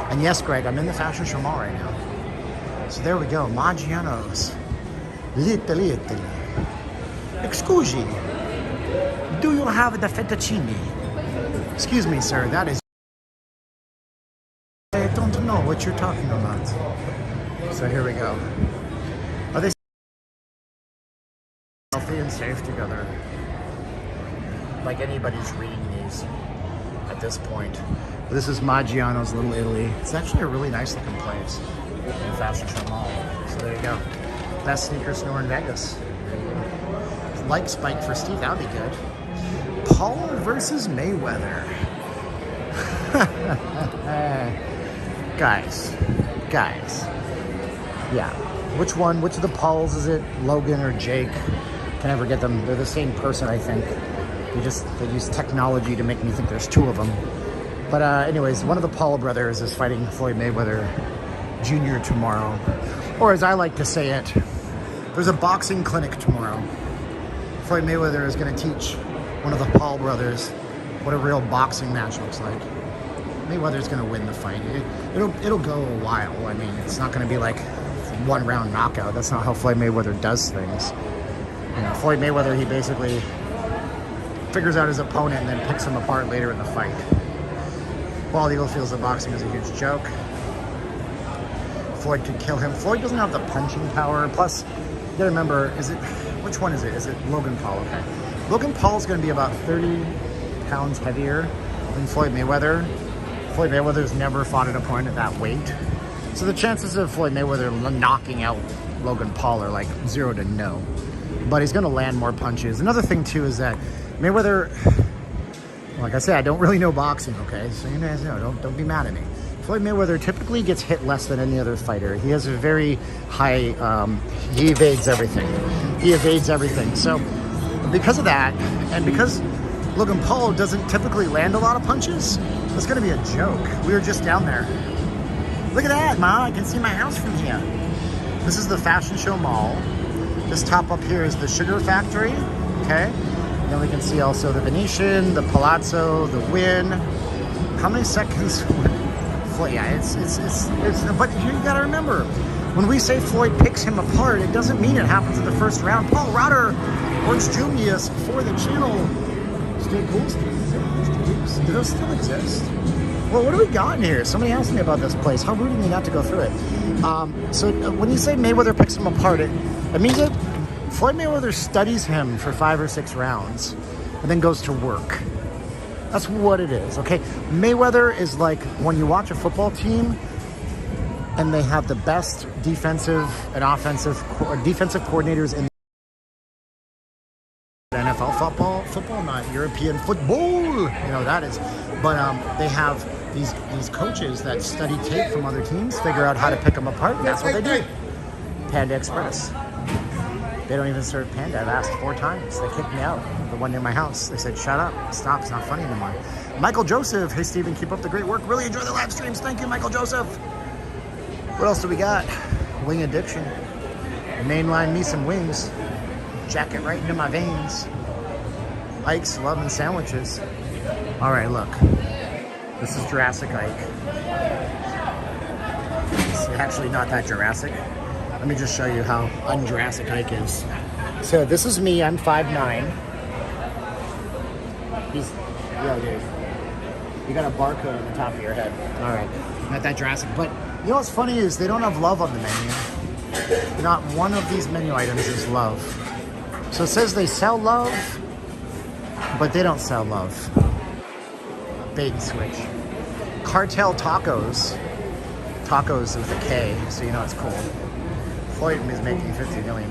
And yes, Greg, I'm in the Fashion Show Mall right now. So there we go, Maggiano's. Little. Excuse me, do you have the fettuccine? Excuse me, sir, that is... I don't know what you're talking about. So here we go. Are they healthy and safe together? Like anybody's reading these at this point. This is Maggiano's Little Italy. It's actually a really nice looking place in the Fashion Show Mall. So there you go. Best sneaker store in Vegas. Like spike for Steve, that would be good. Paul versus Mayweather. Guys. Yeah. Which of the Pauls is it? Logan or Jake? Can never get them. They're the same person, I think. They use technology to make me think there's 2 of them. But anyways, one of the Paul brothers is fighting Floyd Mayweather Jr. tomorrow. Or as I like to say it, there's a boxing clinic tomorrow. Floyd Mayweather is going to teach one of the Paul brothers what a real boxing match looks like. Mayweather's going to win the fight. It'll go a while. I mean, it's not going to be like 1 round knockout. That's not how Floyd Mayweather does things. You know, Floyd Mayweather, he basically figures out his opponent and then picks him apart later in the fight. Bald Eagle feels that boxing is a huge joke. Floyd could kill him. Floyd doesn't have the punching power. Plus, you gotta remember, which one is it? Is it Logan Paul? Okay. Logan Paul's gonna be about 30 pounds heavier than Floyd Mayweather. Floyd Mayweather's never fought an opponent at that weight. So the chances of Floyd Mayweather knocking out Logan Paul are like 0 to no. But he's gonna land more punches. Another thing too is that Mayweather, like I said, I don't really know boxing, okay? So you guys know, don't be mad at me. Floyd Mayweather typically gets hit less than any other fighter. He has a very high, he evades everything. So because of that, and because Logan Paul doesn't typically land a lot of punches, it's gonna be a joke. We were just down there. Look at that, Ma, I can see my house from here. This is the Fashion Show Mall. This top up here is the Sugar Factory, okay? And then we can see also the Venetian, the Palazzo, the Wynn. How many seconds? Floyd, yeah, but you gotta remember, when we say Floyd picks him apart, it doesn't mean it happens in the first round. Paul Rotter, Orange Julius for the channel. Stay cool, Steve. Do those still exist? Well, what do we got in here? Somebody asked me about this place. How rude of me not to go through it. So when you say Mayweather picks him apart, it means that Floyd Mayweather studies him for 5 or 6 rounds and then goes to work. That's what it is, okay? Mayweather is like when you watch a football team and they have the best defensive and offensive defensive coordinators in NFL football, not European football. You know that is, but they have these coaches that study tape from other teams, figure out how to pick them apart, and that's what they do. Panda Express. They don't even serve Panda. I've asked 4 times. They kicked me out. The one near my house. They said, shut up. Stop. It's not funny anymore. Michael Joseph. Hey, Steven, keep up the great work. Really enjoy the live streams. Thank you, Michael Joseph. What else do we got? Wing addiction. Mainline me some wings. Jacket right into my veins. Ike's loving sandwiches. All right, look. This is Jurassic Ike. It's actually not that Jurassic. Let me just show you how un-Jurassic Ike is. So this is me, I'm 5'9". Yo, dude. You got a barcode on the top of your head. All right, not that Jurassic, but You know what's funny is they don't have love on the menu. Not one of these menu items is love. So it says they sell love, but they don't sell love. Bait and switch. Cartel Tacos. Tacos with a K, so you know it's cool. Floyd is making $50 million.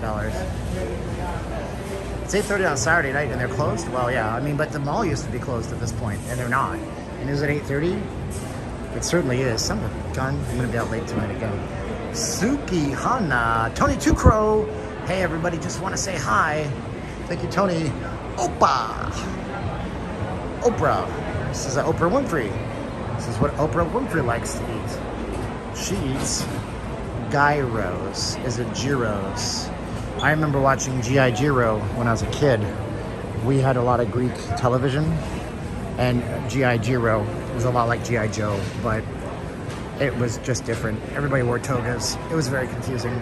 It's 8:30 on Saturday night and they're closed? Well, yeah, I mean, but the mall used to be closed at this point, and they're not. And is it 8:30? It certainly is. Son of a gun, I'm gonna be out late tonight again. Suki Hana, Tony Tucro. Hey everybody, just wanna say hi. Thank you, Tony. Opa. Oprah. This is Oprah Winfrey. This is what Oprah Winfrey likes to eat. She eats gyros. Is it gyros? I remember watching G.I. Jiro when I was a kid. We had a lot of Greek television, and G.I. Jiro was a lot like G.I. Joe, but it was just different. Everybody wore togas. It was very confusing.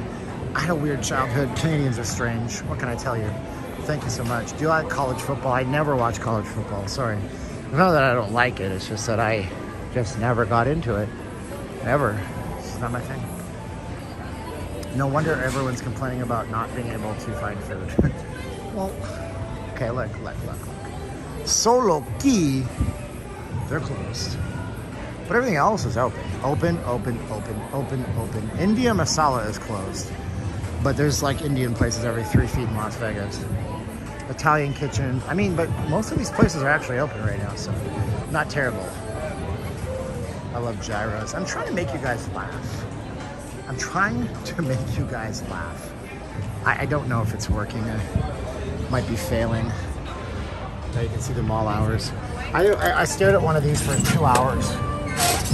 I had a weird childhood. Canadians are strange. What can I tell you? Thank you so much. Do you like college football? I never watch college football. Sorry. It's not that I don't like it. It's just that I just never got into it. Never. It's not my thing. No wonder everyone's complaining about not being able to find food. Well, okay, look. Solo Key, they're closed. But everything else is open. Open. India Masala is closed. But there's like Indian places every 3 feet in Las Vegas. Italian kitchen. I mean, but most of these places are actually open right now, so not terrible. I love gyros. I'm trying to make you guys laugh. I'm trying to make you guys laugh. I don't know if it's working. I might be failing. Now you can see the mall hours. I stared at one of these for 2 hours.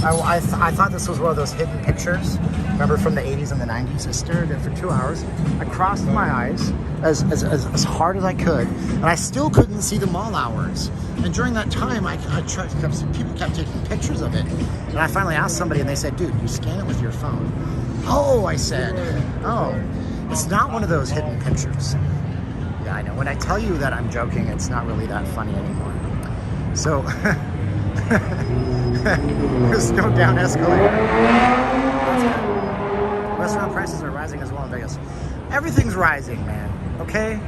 I thought this was one of those hidden pictures. Remember from the 80s and the 90s? I stared at it for 2 hours. I crossed my eyes as hard as I could, and I still couldn't see the mall hours. And during that time, people kept taking pictures of it. And I finally asked somebody, and they said, dude, you scan it with your phone. Oh, I said, oh, it's not one of those hidden pictures. Yeah, I know. When I tell you that I'm joking, it's not really that funny anymore. So, there's no down escalator. Restaurant prices are rising as well in Vegas. Everything's rising, man, okay?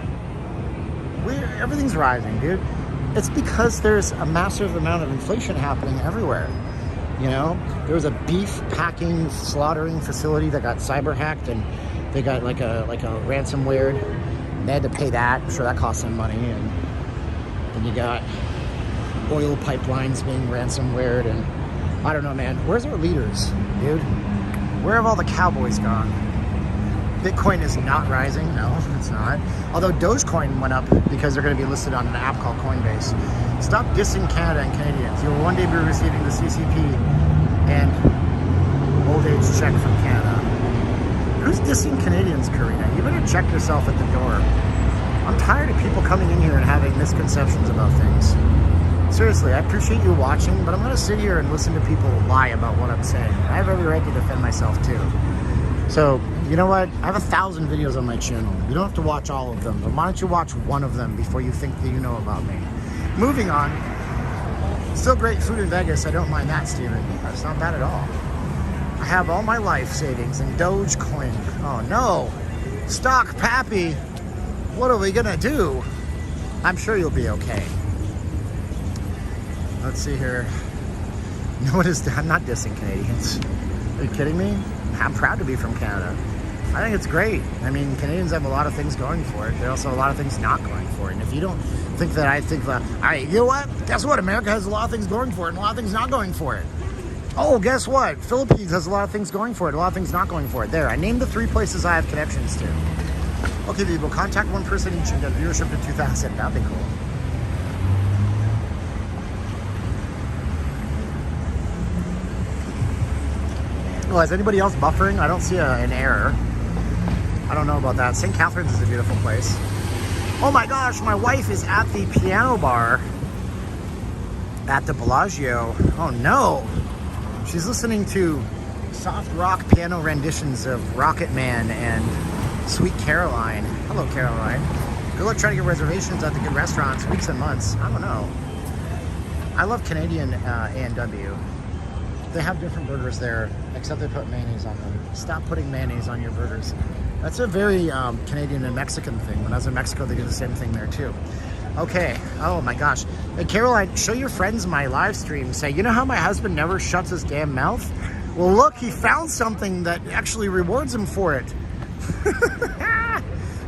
Everything's rising, dude. It's because there's a massive amount of inflation happening everywhere. You know, there was a beef packing, slaughtering facility that got cyber hacked, and they got like a ransomware. And they had to pay that. I'm sure that cost them money. And then you got oil pipelines being ransomwared, and I don't know, man. Where's our leaders, dude? Where have all the cowboys gone? Bitcoin is not rising. No, it's not. Although Dogecoin went up because they're going to be listed on an app called Coinbase. Stop dissing Canada and Canadians. You will one day be receiving the CCP and old age check from Canada. Who's dissing Canadians, Karina? You better check yourself at the door. I'm tired of people coming in here and having misconceptions about things. Seriously, I appreciate you watching, but I'm going to sit here and listen to people lie about what I'm saying. I have every right to defend myself too. So, you know what? I have 1,000 videos on my channel. You don't have to watch all of them, but why don't you watch one of them before you think that you know about me? Moving on. Still great food in Vegas. I don't mind that, Steven. That's not bad at all. I have all my life savings in Dogecoin. Oh no. Stock Pappy. What are we gonna do? I'm sure you'll be okay. Let's see here. No, I'm not dissing Canadians. Are you kidding me? I'm proud to be from Canada. I think it's great. I mean, Canadians have a lot of things going for it. There are also a lot of things not going for it. And if you don't think that I think that, all right, you know what? Guess what? America has a lot of things going for it and a lot of things not going for it. Oh, guess what? Philippines has a lot of things going for it, a lot of things not going for it. There, I named the 3 places I have connections to. Okay, people, contact one person each and get viewership to 2,000. That'd be cool. Oh, is anybody else buffering? I don't see an error. I don't know about that. St. Catharines is a beautiful place. Oh my gosh, my wife is at the piano bar at the Bellagio. Oh no. She's listening to soft rock piano renditions of Rocket Man and Sweet Caroline. Hello, Caroline. Good luck trying to get reservations at the good restaurants, weeks and months. I don't know. I love Canadian A&W. They have different burgers there except they put mayonnaise on them. Stop putting mayonnaise on your burgers. That's a very Canadian and Mexican thing. When I was in Mexico, they do the same thing there too. Okay. Oh my gosh. Hey, Caroline, show your friends my live stream. Say, you know how my husband never shuts his damn mouth? Well, look, he found something that actually rewards him for it.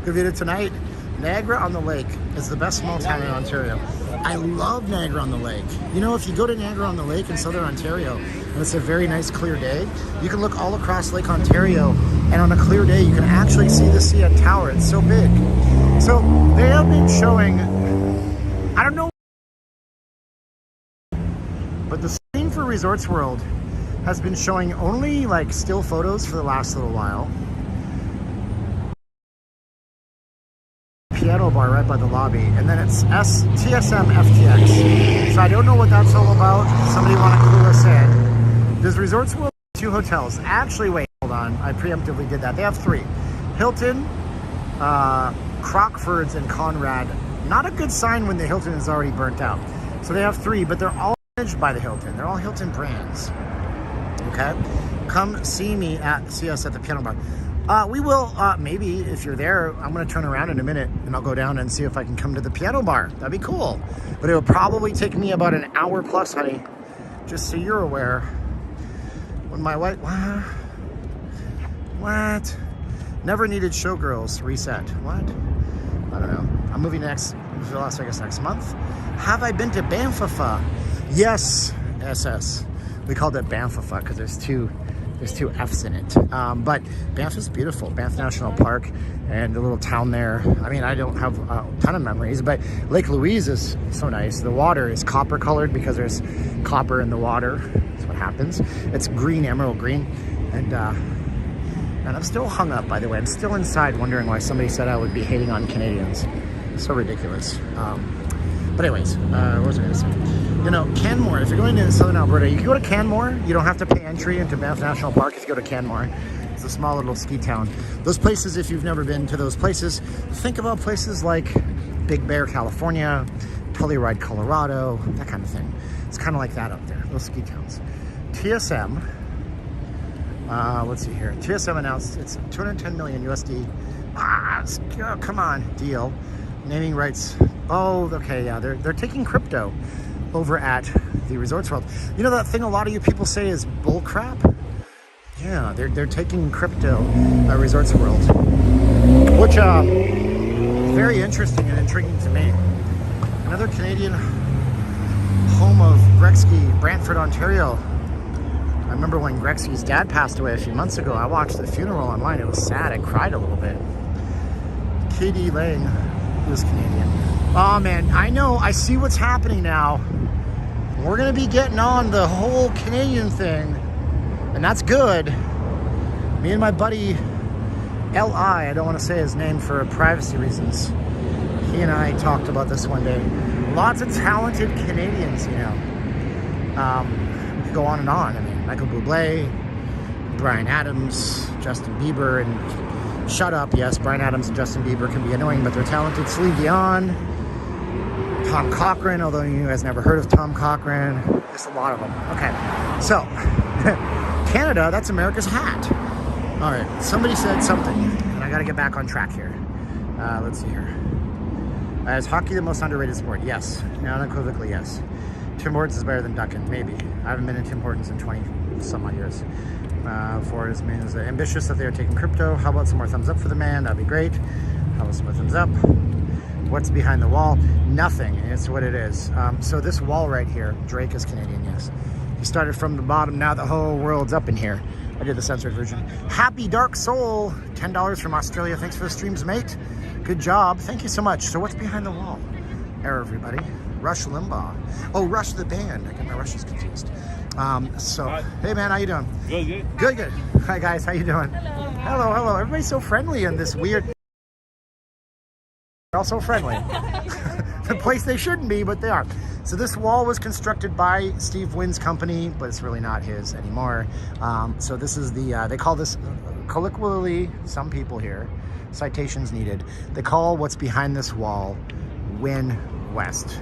Good video tonight. Niagara-on-the-Lake is the best small town in Ontario. I love Niagara-on-the-Lake. You know, if you go to Niagara-on-the-Lake in southern Ontario, and it's a very nice clear day, you can look all across Lake Ontario, and on a clear day, you can actually see the CN Tower. It's so big. So they have been showing, I don't know, but the screen for Resorts World has been showing only like still photos for the last little while. Piano bar right by the lobby, and then it's TSM FTX. So I don't know what that's all about. Somebody want to clue us in? There's Resorts World, 2 hotels. Actually, wait, hold on. I preemptively did that. They have 3. Hilton, Crockford's, and Conrad. Not a good sign when the Hilton is already burnt out. So they have 3, but they're all managed by the Hilton. They're all Hilton brands. Okay? Come see us at the piano bar. We will, maybe if you're there, I'm going to turn around in a minute and I'll go down and see if I can come to the piano bar. That'd be cool. But it will probably take me about an hour plus, honey. Just so you're aware. When my wife, what? Never needed showgirls, reset. What? I don't know. I'm moving to Las Vegas next month. Have I been to Banff-a-fa? Yes, SS. We called it Banff-a-fa because there's two F's in it. But Banff is beautiful. Banff National Park and the little town there. I mean, I don't have a ton of memories, but Lake Louise is so nice. The water is copper colored because there's copper in the water. That's what happens. It's green, emerald green. And I'm still hung up, by the way. I'm still inside wondering why somebody said I would be hating on Canadians. So ridiculous. But anyways, what was I going to say? You know, Canmore, if you're going to southern Alberta, you can go to Canmore. You don't have to pay entry into Banff National Park if you go to Canmore. It's a small little ski town. Those places, if you've never been to those places, think about places like Big Bear, California, Telluride, Colorado, that kind of thing. It's kind of like that up there, those ski towns. TSM, let's see here. TSM announced it's 210 million USD. Oh, come on, deal. Naming rights. Oh, okay, yeah, they're taking crypto over at the Resorts World. You know that thing a lot of you people say is bull crap? Yeah, they're taking crypto at Resorts World, which very interesting and intriguing to me. Another Canadian home of Gretzky, Brantford, Ontario. I remember when Gretzky's dad passed away a few months ago. I watched the funeral online. It was sad. I cried a little bit. Katie Lang was Canadian. Oh man, I know. I see what's happening now. We're gonna be getting on the whole Canadian thing, and that's good. Me and my buddy L.I., I don't want to say his name for privacy reasons. He and I talked about this one day. Lots of talented Canadians, you know. We could go on and on. I mean, Michael Bublé, Bryan Adams, Justin Bieber, and shut up. Yes, Bryan Adams and Justin Bieber can be annoying, but they're talented. Celine Dion, Tom Cochrane, although you guys never heard of Tom Cochrane. Just a lot of them. Okay, so Canada, that's America's hat. All right, somebody said something, and I got to get back on track here. Let's see here. Is hockey the most underrated sport? Yes, unequivocally yes. Tim Hortons is better than Dunkin', maybe. I haven't been in Tim Hortons in 20 some odd years. For his man is ambitious that they are taking crypto. How about some more thumbs up for the man? That'd be great. How about some more thumbs up? What's behind the wall? Nothing. It's what it is. So this wall right here, Drake is Canadian, yes. He started from the bottom. Now the whole world's up in here. I did the censored version. Happy Dark Soul, $10 from Australia. Thanks for the streams, mate. Good job. Thank you so much. So what's behind the wall? Hey, everybody. Rush Limbaugh. Oh, Rush the band. I get my Rushes confused. Hey man, how you doing? Good. Good. Hi guys, how you doing? Hello. Everybody's so friendly in this weird. They're all so friendly. The place they shouldn't be, but they are. So this wall was constructed by Steve Wynn's company, but it's really not his anymore. So this is the, they call this colloquially, some people here, citations needed, they call what's behind this wall Wynn West.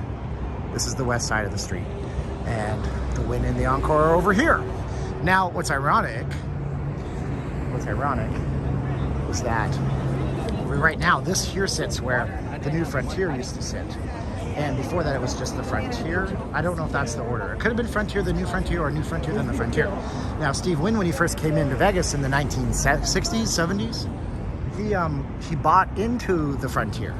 This is the west side of the street. And the Wynn and the Encore are over here. Now, what's ironic is that right now this here sits where the New Frontier used to sit. And before that, it was just the Frontier. I don't know if that's the order. It could have been Frontier, the New Frontier, or New Frontier, then the Frontier. Now, Steve Wynn, when he first came into Vegas in the 1960s, 70s, he bought into the Frontier.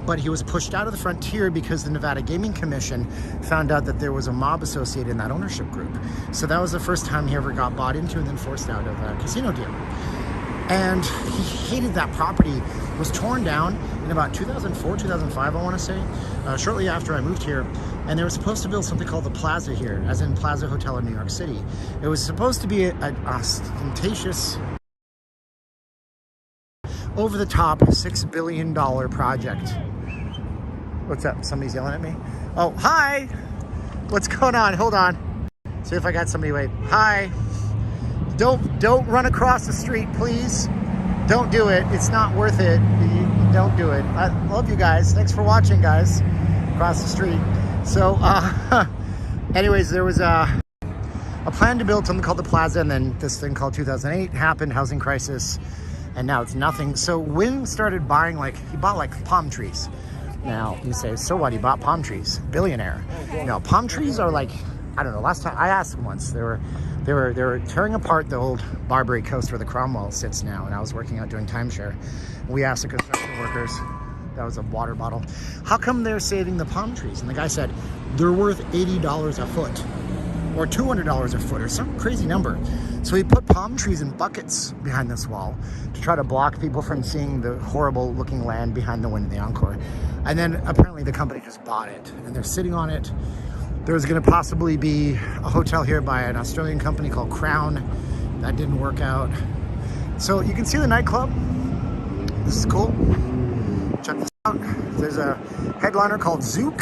But he was pushed out of the Frontier because the Nevada Gaming Commission found out that there was a mob associated in that ownership group. So that was the first time he ever got bought into and then forced out of a casino deal. And he hated that property. It was torn down in about 2004, 2005, I want to say, shortly after I moved here. And they were supposed to build something called the Plaza here, as in Plaza Hotel in New York City. It was supposed to be an ostentatious, over-the-top $6 billion project. What's up? Somebody's yelling at me? Oh, hi! What's going on? Hold on. See if I got somebody. Wait. Hi. Don't run across the street, please. Don't do it. It's not worth it. You don't do it. I love you guys. Thanks for watching, guys. Across the street. So, anyways, there was a plan to build something called the Plaza, and then this thing called 2008 happened, housing crisis, and now it's nothing. So Wynn started buying, he bought palm trees. Now, you say, so what? He bought palm trees. Billionaire. No, palm trees are I don't know, last time I asked them once, they were tearing apart the old Barbary Coast where the Cromwell sits now, and I was working out doing timeshare. We asked the construction workers, that was a water bottle, how come they're saving the palm trees? And the guy said, they're worth $80 a foot, or $200 a foot, or some crazy number. So he put palm trees in buckets behind this wall to try to block people from seeing the horrible looking land behind the Wynn, the Encore. And then apparently the company just bought it, and they're sitting on it. There's going to possibly be a hotel here by an Australian company called Crown. That didn't work out. So you can see the nightclub. This is cool. Check this out. There's a headliner called Zouk.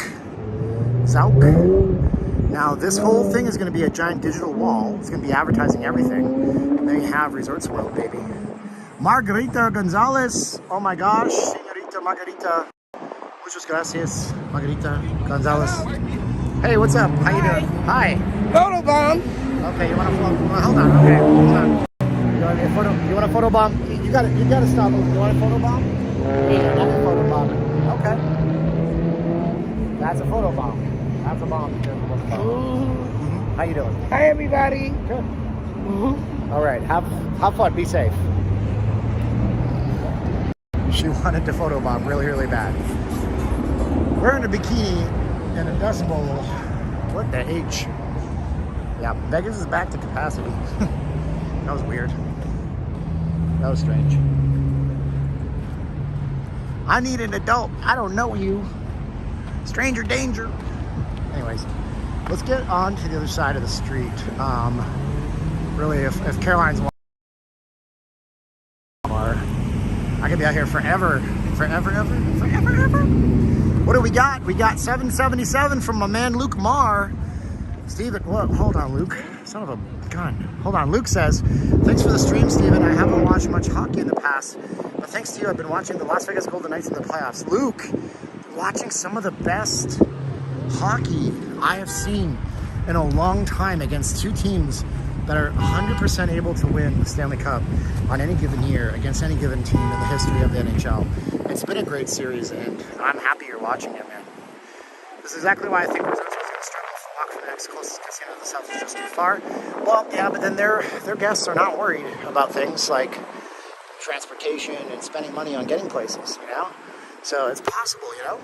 Now this whole thing is going to be a giant digital wall. It's going to be advertising everything. And then you have Resorts World, baby. Margarita Gonzalez. Oh my gosh. Señorita Margarita. Muchas gracias, Margarita Gonzalez. Hey, what's up? How you doing? Hi. Photo bomb. Okay, you want to hold on. Okay, hold on. You want a photo bomb? You gotta stop moving. You want a photo bomb? Yeah, that's a photo bomb. Okay. That's a photo bomb. That's a bomb. Mm-hmm. How you doing? Hi, everybody. Good. All right. Have fun. Be safe. She wanted to photo bomb really, really bad. Wearing a bikini and a Dust Bowl. What the H? Yeah, Vegas is back to capacity. That was weird. That was strange. I need an adult. I don't know you. Stranger danger. Anyways, let's get on to the other side of the street. Really, if Caroline's I could be out here forever. What do we got? We got 777 from my man Luke Marr. Steven, what? Hold on, Luke. Son of a gun. Hold on. Luke says, thanks for the stream, Steven. I haven't watched much hockey in the past, but thanks to you, I've been watching the Las Vegas Golden Knights in the playoffs. Luke, watching some of the best hockey I have seen in a long time against two teams that are 100% able to win the Stanley Cup on any given year against any given team in the history of the NHL. It's been a great series, and I'm happy you're watching it, man. This is exactly why I think Resorts was going to struggle to walk for the next closest casino to the south is just too far. Well, yeah, but then their guests are not worried about things like transportation and spending money on getting places, you know? So it's possible, you know?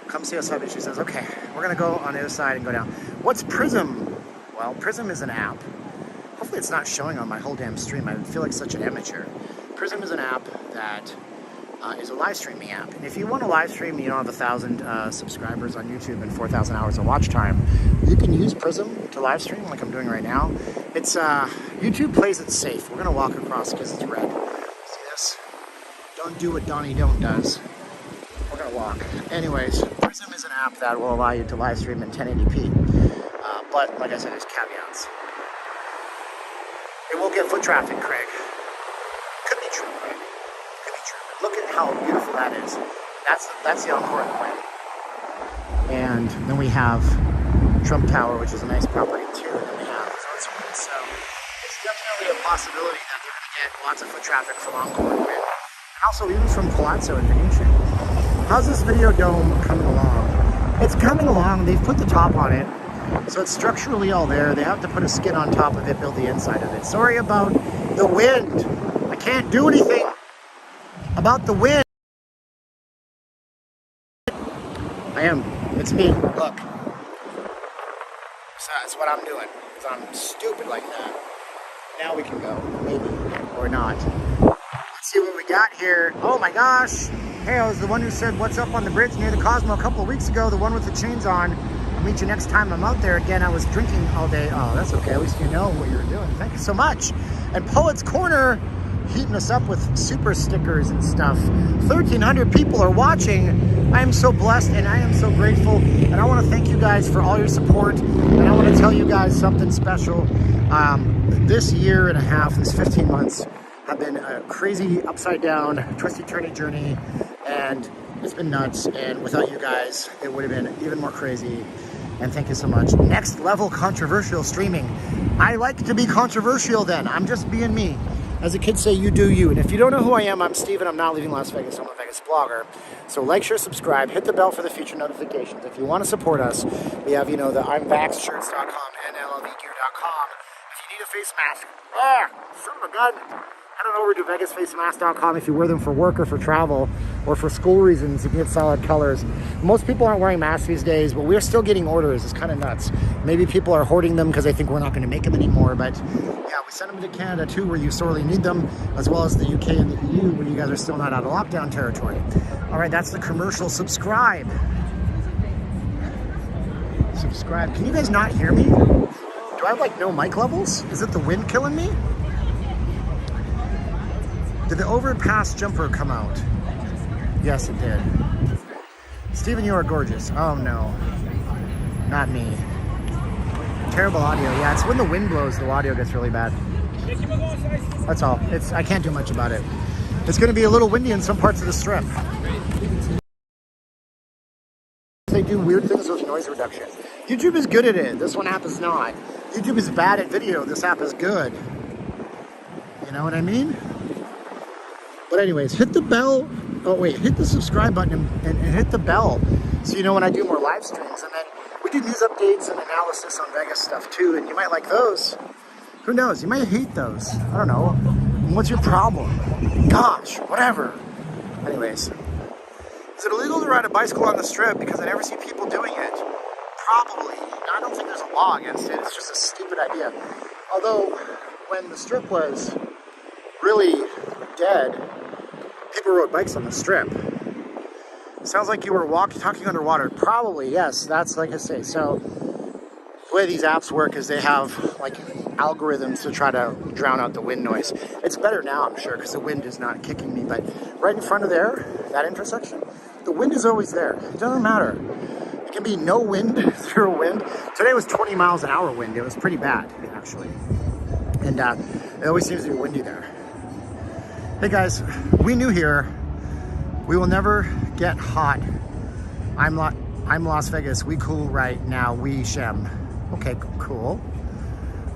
Come see us, hubby. She says, okay, we're going to go on the other side and go down. What's Prism? Well, Prism is an app. Hopefully it's not showing on my whole damn stream. I feel like such an amateur. Prism is an app that is a live streaming app. And if you want to live stream and you don't have 1,000 subscribers on YouTube and 4,000 hours of watch time, you can use Prism to live stream like I'm doing right now. It's YouTube plays it safe. We're going to walk across because it's red. See this? Don't do what Donnie Don't does. We're going to walk. Anyways, Prism is an app that will allow you to live stream in 1080p. But like I said, there's caveats. It will get foot traffic, Craig. Could be true, Craig. Could be true. But look at how beautiful that is. That's the Encore in the Wynn. And then we have Trump Tower, which is a nice property too. And then we have Resorts World. So possibility that they're going to get lots of foot traffic from Encore and Wynn. And also even from Palazzo and Venetian. How's this video dome coming along? It's coming along. They've put the top on it. So it's structurally all there. They have to put a skin on top of it, build the inside of it. Sorry about the wind. I can't do anything about the wind. I am. It's me. Look. So that's what I'm doing. Because I'm stupid like that. Now we can go. Maybe. Or not. Let's see what we got here. Oh my gosh. Hey, I was the one who said what's up on the bridge near the Cosmo a couple of weeks ago. The one with the chains on. I'll meet you next time I'm out there again. I was drinking all day. Oh, that's okay. At least you know what you're doing. Thank you so much. And Poet's Corner heating us up with super stickers and stuff. 1,300 people are watching. I am so blessed and I am so grateful. And I want to thank you guys for all your support. And I want to tell you guys something special. This year and a half, this 15 months, have been a crazy upside down, twisty turny journey. And it's been nuts. And without you guys, it would have been even more crazy. And thank you so much. Next level controversial streaming. I like to be controversial then. I'm just being me. As the kids say, you do you. And if you don't know who I am, I'm Steven. I'm not leaving Las Vegas. I'm a Vegas blogger. So like, share, subscribe, hit the bell for the future notifications. If you want to support us, we have, you know, the I'mVaxShirts.com and LLVgear.com. If you need a face mask, son of a gun. Head on over to VegasFaceMask.com if you wear them for work or for travel or for school reasons. You can get solid colors. Most people aren't wearing masks these days, but we're still getting orders. It's kind of nuts. Maybe people are hoarding them because they think we're not going to make them anymore. But yeah, we send them to Canada too, where you sorely need them, as well as the UK and the EU, where you guys are still not out of lockdown territory. All right, that's the commercial. Subscribe. Subscribe. Can you guys not hear me? Do I have like no mic levels? Is it the wind killing me? Did the overpass jumper come out? Yes, it did. Steven, you are gorgeous. Oh no, not me. Terrible audio. Yeah, it's when the wind blows, the audio gets really bad. That's all. I can't do much about it. It's going to be a little windy in some parts of the strip. They do weird things with noise reduction. YouTube is good at it. This one app is not. YouTube is bad at video. This app is good. You know what I mean? But anyways, hit the bell. Oh wait, hit the subscribe button and hit the bell so you know when I do more live streams. And then we do news updates and analysis on Vegas stuff too, and you might like those. Who knows? You might hate those. I don't know. What's your problem? Gosh, whatever. Anyways, is it illegal to ride a bicycle on the strip? Because I never see people doing it. Probably. I don't think there's a law against it. It's just a stupid idea. Although, when the strip was really dead, people rode bikes on the strip. Sounds like you were talking underwater. Probably, yes. That's like I say. So the way these apps work is they have like algorithms to try to drown out the wind noise. It's better now, I'm sure, because the wind is not kicking me. But right in front of there, that intersection, the wind is always there. It doesn't matter. It can be no wind, zero wind. Today was 20 miles an hour wind. It was pretty bad, actually. And it always seems to be windy there. Hey guys, we new here. We will never get hot. I'm Las Vegas. We cool right now. We shem. Okay, cool.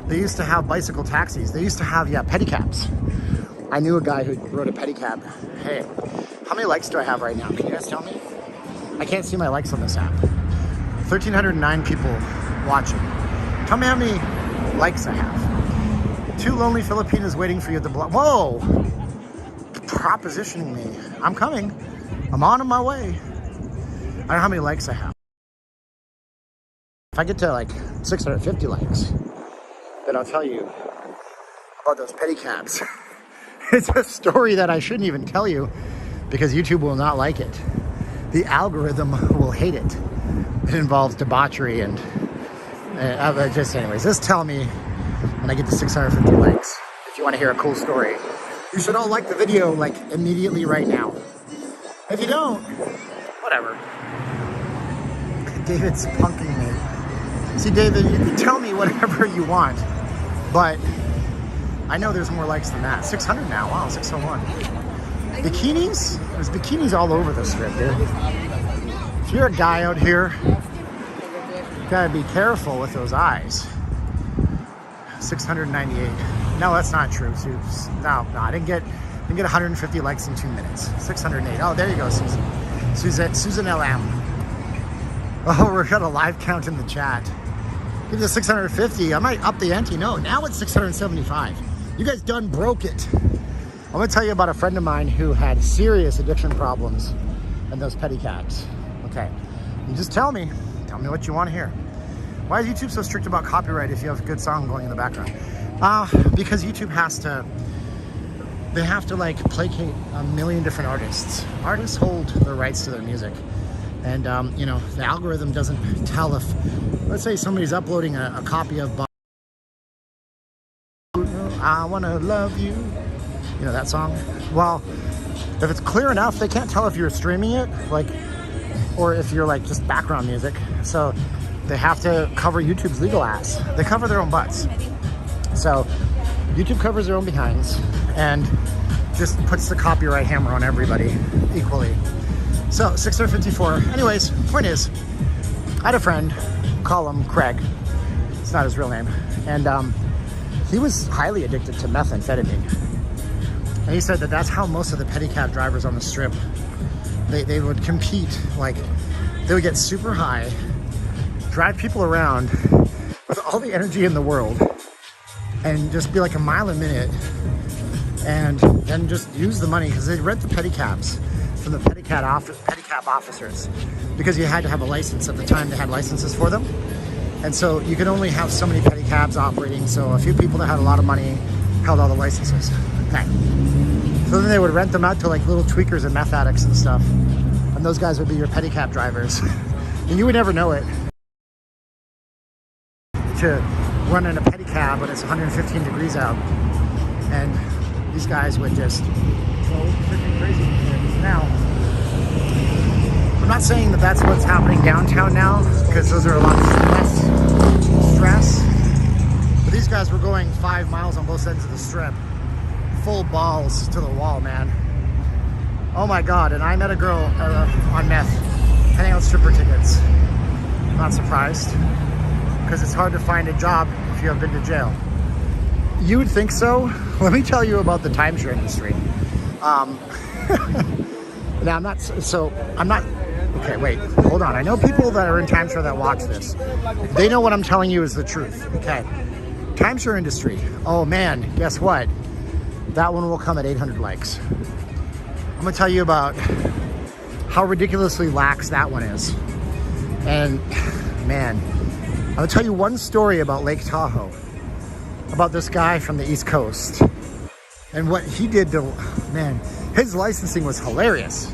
They used to have bicycle taxis. They used to have, yeah, pedicabs. I knew a guy who rode a pedicab. Hey, how many likes do I have right now? Can you guys tell me? I can't see my likes on this app. 1,309 people watching. Tell me how many likes I have. 2 lonely Filipinas waiting for you at the block. Whoa! Propositioning me. I'm coming. I'm on my way. I don't know how many likes I have. If I get to like 650 likes, then I'll tell you about those pedicabs. It's a story that I shouldn't even tell you because YouTube will not like it. The algorithm will hate it. It involves debauchery and just anyways, just tell me when I get to 650 likes if you want to hear a cool story. You should all like the video like immediately right now. If you don't, whatever. David's punking me. See, David, you can tell me whatever you want, but I know there's more likes than that. 600 now. Wow, 601. Bikinis? There's bikinis all over the strip, dude. If you're a guy out here, you gotta be careful with those eyes. 698. No, that's not true. No, I didn't get 150 likes in 2 minutes. 608. Oh, there you go, Susan LM. Oh, we're got a live count in the chat. Give it 650. I might up the ante. No, now it's 675. You guys done broke it. I'm gonna tell you about a friend of mine who had serious addiction problems and those pedicabs. Okay, you just tell me what you want to hear. Why is YouTube so strict about copyright if you have a good song going in the background? Because YouTube they have to like placate a million different artists. Artists hold the rights to their music. And, you know, the algorithm doesn't tell if, let's say somebody's uploading a copy of I Wanna Love You, you know, that song. Well, if it's clear enough, they can't tell if you're streaming it, like, or if you're like just background music. So they have to cover YouTube's legal ass. They cover their own butts. So YouTube covers their own behinds and just puts the copyright hammer on everybody equally. So 654. Anyways, point is, I had a friend, call him Craig. It's not his real name. And he was highly addicted to methamphetamine. And he said that that's how most of the pedicab drivers on the strip, they would compete. Like, they would get super high, drive people around with all the energy in the world, and just be like a mile a minute, and then just use the money, because they rent the pedicabs from the pedicab officers, because you had to have a license at the time. They had licenses for them, and so you could only have so many pedicabs operating. So a few people that had a lot of money held all the licenses. Okay, so then they would rent them out to like little tweakers and meth addicts and stuff, and those guys would be your pedicab drivers, and you would never know it. To run in a pedicab when it's 115 degrees out, and these guys would just go freaking crazy. Now, I'm not saying that that's what's happening downtown now, because those are a lot less stress, but these guys were going 5 miles on both ends of the strip, full balls to the wall, man. Oh my God. And I met a girl on meth handing out stripper tickets. Not surprised, because it's hard to find a job if you have been to jail. You would think so. Let me tell you about the timeshare industry. Now I'm not, okay, wait, hold on. I know people that are in timeshare that watch this. They know what I'm telling you is the truth, okay? Timeshare industry, oh man, guess what? That one will come at 800 likes. I'm gonna tell you about how ridiculously lax that one is. And man, I'm gonna tell you one story about Lake Tahoe, about this guy from the East Coast and what he did to, man, his licensing was hilarious.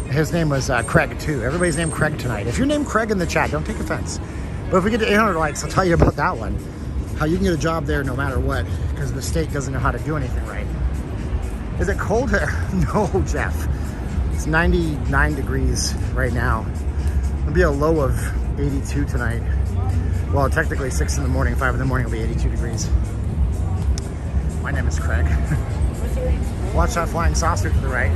His name was Craig too. Everybody's named Craig tonight. If you're named Craig in the chat, don't take offense. But if we get to 800 likes, I'll tell you about that one. How you can get a job there no matter what, because the state doesn't know how to do anything right. Is it cold there? No, Jeff. It's 99 degrees right now. It'll be a low of 82 tonight. Well, technically 6 in the morning, 5 in the morning will be 82 degrees. My name is Craig. Watch that flying saucer to the right.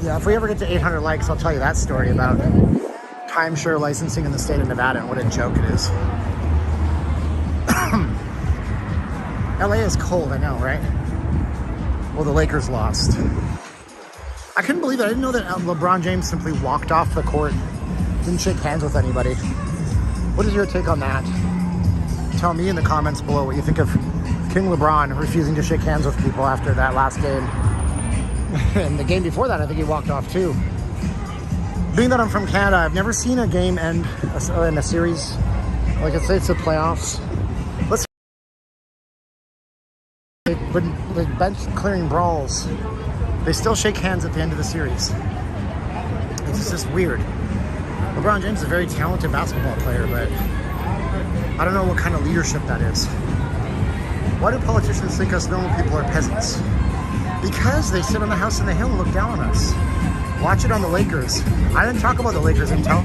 Yeah, if we ever get to 800 likes, I'll tell you that story about timeshare licensing in the state of Nevada and what a joke it is. LA is cold, I know, right? Well, the Lakers lost. I couldn't believe it. I didn't know that LeBron James simply walked off the court, didn't shake hands with anybody. What is your take on that? Tell me in the comments below what you think of King LeBron refusing to shake hands with people after that last game. And the game before that, I think he walked off too. Being that I'm from Canada, I've never seen a game end in a series. Like, let's say it's the playoffs. Let's with bench clearing brawls, they still shake hands at the end of the series. It's just weird. LeBron James is a very talented basketball player, but I don't know what kind of leadership that is. Why do politicians think us normal people are peasants? Because they sit on the house on the hill and look down on us. Watch it on the Lakers. I didn't talk about the Lakers until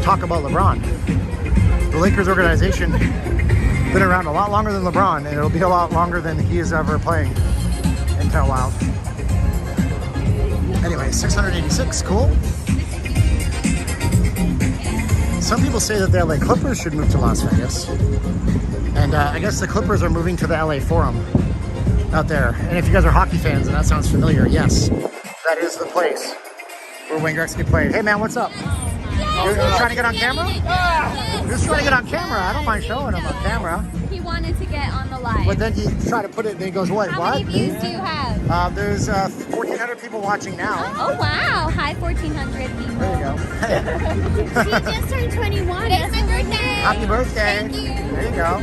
talk about LeBron. The Lakers organization been around a lot longer than LeBron, and it'll be a lot longer than he is ever playing until a while. Anyway, 686, cool. Some people say that the LA Clippers should move to Las Vegas. And I guess the Clippers are moving to the LA Forum out there. And if you guys are hockey fans and that sounds familiar, yes, that is the place where Wayne Gretzky played. Hey man, what's up? You're trying to get on camera? You're just trying to get on camera. I don't mind showing him on camera. He wanted to get on the live. But then you try to put it, and then he goes, what? How many views do you have? There's 1,400 people watching now. Oh wow! Hi, 1,400 people. There you go. She just turned 21. It's my birthday. Happy birthday. Thank you. There you go.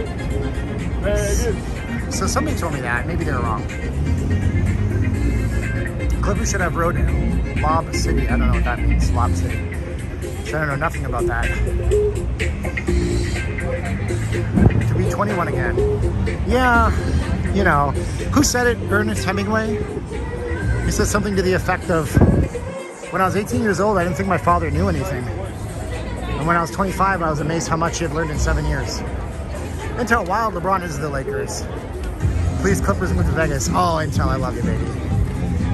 So somebody told me that. Maybe they're wrong. Clippers should have road Lob City. I don't know what that means. Lob City. So I don't know nothing about that. To be 21 again. Yeah, you know. Who said it? Ernest Hemingway? He said something to the effect of, when I was 18 years old, I didn't think my father knew anything. And when I was 25, I was amazed how much he had learned in 7 years. Intel Wild, LeBron is the Lakers. Please, Clippers move to Vegas. Oh, Intel, I love you, baby.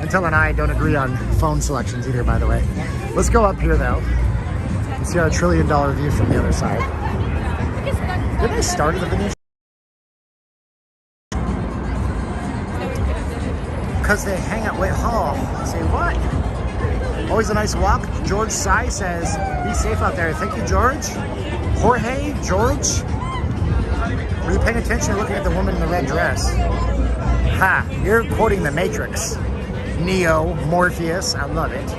Intel and I don't agree on phone selections either, by the way. Let's go up here, though. And see our $1 trillion view from the other side. Did I start at the Venetian? Because they hang out. Wait, say what? Always a nice walk. George Sai says, be safe out there. Thank you, George. Jorge, George. Were you paying attention or looking at the woman in the red dress? Ha, you're quoting the Matrix. Neo, Morpheus, I love it.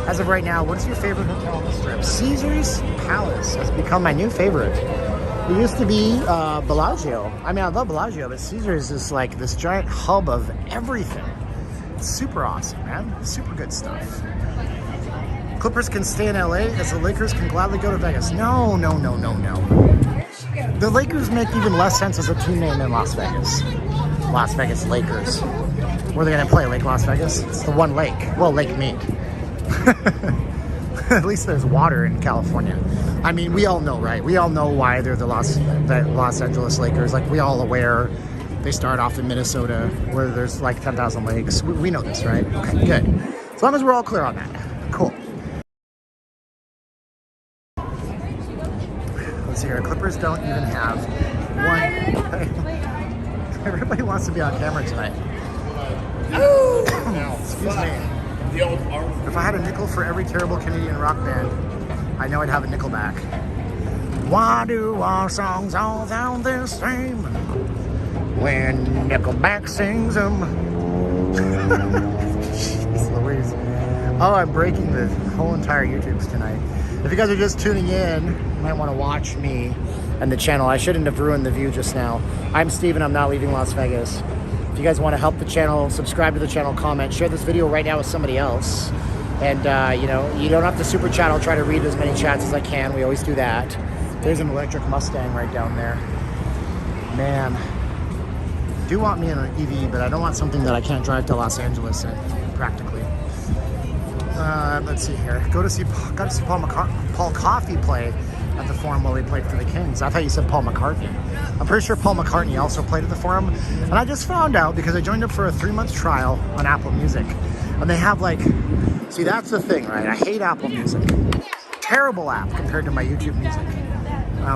As of right now, what is your favorite hotel on the Strip? Caesar's Palace has become my new favorite. It used to be Bellagio. I mean, I love Bellagio, but Caesar's is like this giant hub of everything. It's super awesome, man. Super good stuff. Clippers can stay in LA as the Lakers can gladly go to Vegas. No. The Lakers make even less sense as a team name than Las Vegas. Las Vegas Lakers. Where are they going to play? Lake Las Vegas? It's the one lake. Well, Lake Mead. At least there's water in California. I mean, we all know, right? We all know why they're the Los Angeles Lakers. Like, we all aware they start off in Minnesota where there's like 10,000 lakes. We know this, right? Okay, good. As long as we're all clear on that. Cool. Let's see here. Clippers don't even have one. Everybody wants to be on camera tonight. Excuse me. If I had a nickel for every terrible Canadian rock band, I know I'd have a Nickelback. Why do our songs all sound the same when Nickelback sings them? Jeez Louise. Oh, I'm breaking the whole entire YouTubes tonight. If you guys are just tuning in, you might want to watch me and the channel. I shouldn't have ruined the view just now. I'm Steven. I'm not leaving Las Vegas. If you guys want to help the channel, subscribe to the channel, comment, share this video right now with somebody else. And, you know, you don't have to super chat. I'll try to read as many chats as I can. We always do that. There's an electric Mustang right down there. Man, I do want me an EV, but I don't want something that I can't drive to Los Angeles in, practically. Let's see here. Got to see Paul Coffey play at the Forum while he played for the Kings. I thought you said Paul McCartney. I'm pretty sure Paul McCartney also played at the Forum. And I just found out because I joined up for a 3-month trial on Apple Music. And they have like, see, that's the thing, right? I hate Apple Music. Terrible app compared to my YouTube music.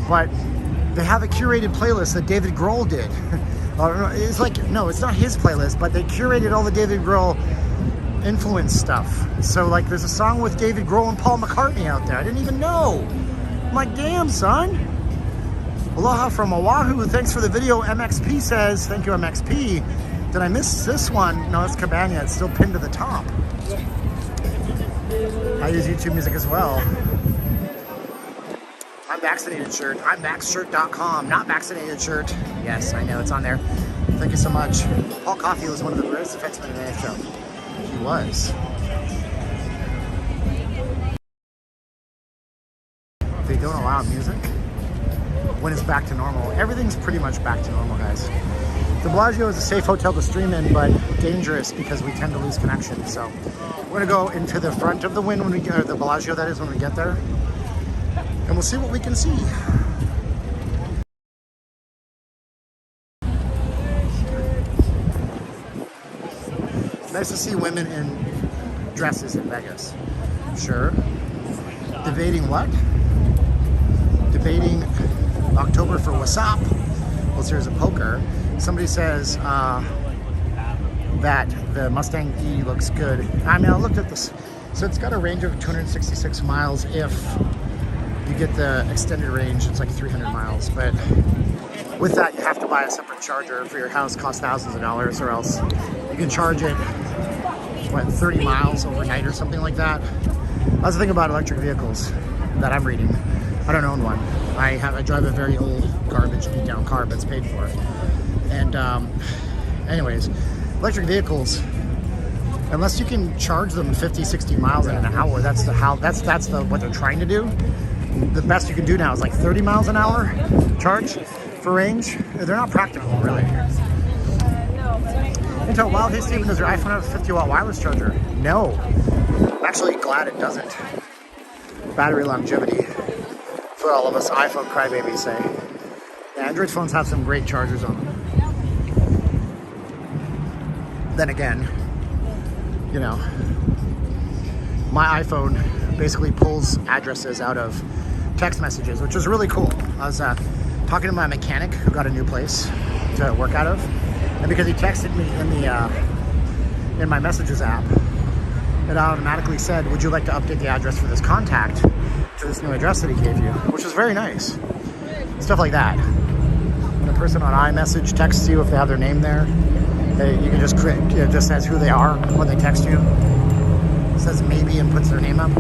But they have a curated playlist that David Grohl did. It's like, no, it's not his playlist, but they curated all the David Grohl influence stuff. So like there's a song with David Grohl and Paul McCartney out there. I didn't even know. I'm like, damn, son. Aloha from Oahu. Thanks for the video. MXP says, thank you, MXP. Did I miss this one? No, it's Cabana. It's still pinned to the top. I use YouTube music as well. I'm vaccinated shirt. I'm vaxshirt.com. Not vaccinated shirt. Yes, I know. It's on there. Thank you so much. Paul Coffey was one of the greatest defensemen in the NHL. He was. They don't allow music when it's back to normal. Everything's pretty much back to normal, guys. The Bellagio is a safe hotel to stream in, but dangerous because we tend to lose connection. So we're gonna go into the front of the Wynn when we get, or the Bellagio that is, when we get there, and we'll see what we can see. Nice to see women in dresses in Vegas. Sure. Debating what? Debating October for what's up. Well, series of poker. Somebody says that the Mustang E looks good. I mean, I looked at this. So it's got a range of 266 miles. If you get the extended range, it's like 300 miles. But with that, you have to buy a separate charger for your house. Costs thousands of dollars, or else you can charge it, what, 30 miles overnight or something like that. That's the thing about electric vehicles that I'm reading. I don't own one. I drive a very old, garbage, beat down car, but it's paid for. And anyways, electric vehicles, unless you can charge them 50, 60 miles in an hour, that's what they're trying to do. The best you can do now is like 30 miles an hour charge for range. They're not practical, really. Until Wild Hey Steven, does your iPhone have a 50 watt wireless charger? No. I'm actually glad it doesn't. Battery longevity for all of us iPhone crybabies say. Yeah, Android phones have some great chargers on them. Then again, you know, my iPhone basically pulls addresses out of text messages, which is really cool. I was talking to my mechanic who got a new place to work out of, and because he texted me in my messages app, it automatically said, would you like to update the address for this contact to this new address that he gave you, which was very nice. Stuff like that. When a person on iMessage texts you, if they have their name there, you can just create, it just says who they are when they text you. It says maybe and puts their name up.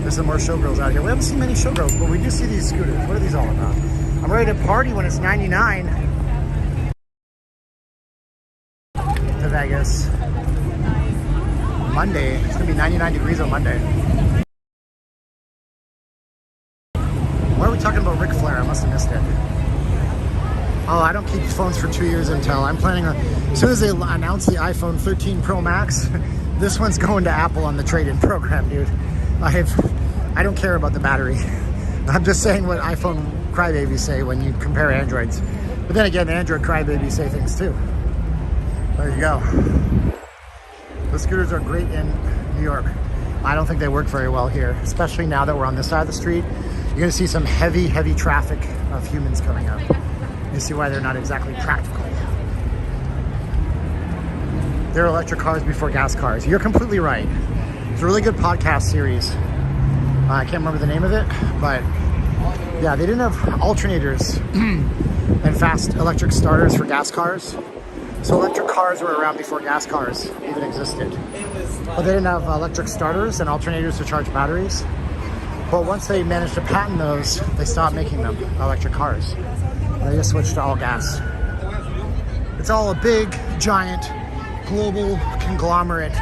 There's some more showgirls out here. We haven't seen many showgirls, but we do see these scooters. What are these all about? I'm ready to party when it's 99. To Vegas. Monday. It's gonna be 99 degrees on Monday. Why are we talking about Ric Flair? I must have missed it. Oh, I don't keep phones for 2 years Intel. I'm planning on, as soon as they announce the iPhone 13 Pro Max, this one's going to Apple on the trade-in program, dude. I don't care about the battery. I'm just saying what iPhone crybabies say when you compare Androids. But then again, the Android crybabies say things too. There you go. The scooters are great in New York. I don't think they work very well here, especially now that we're on this side of the street. You're gonna see some heavy, heavy traffic of humans coming up. You see why they're not exactly practical. They're electric cars before gas cars. You're completely right. It's a really good podcast series. I can't remember the name of it, but yeah, they didn't have alternators and fast electric starters for gas cars. So electric cars were around before gas cars even existed. But they didn't have electric starters and alternators to charge batteries. But once they managed to patent those, they stopped making them electric cars. They just switched to all gas. It's all a big, giant, global conglomerate.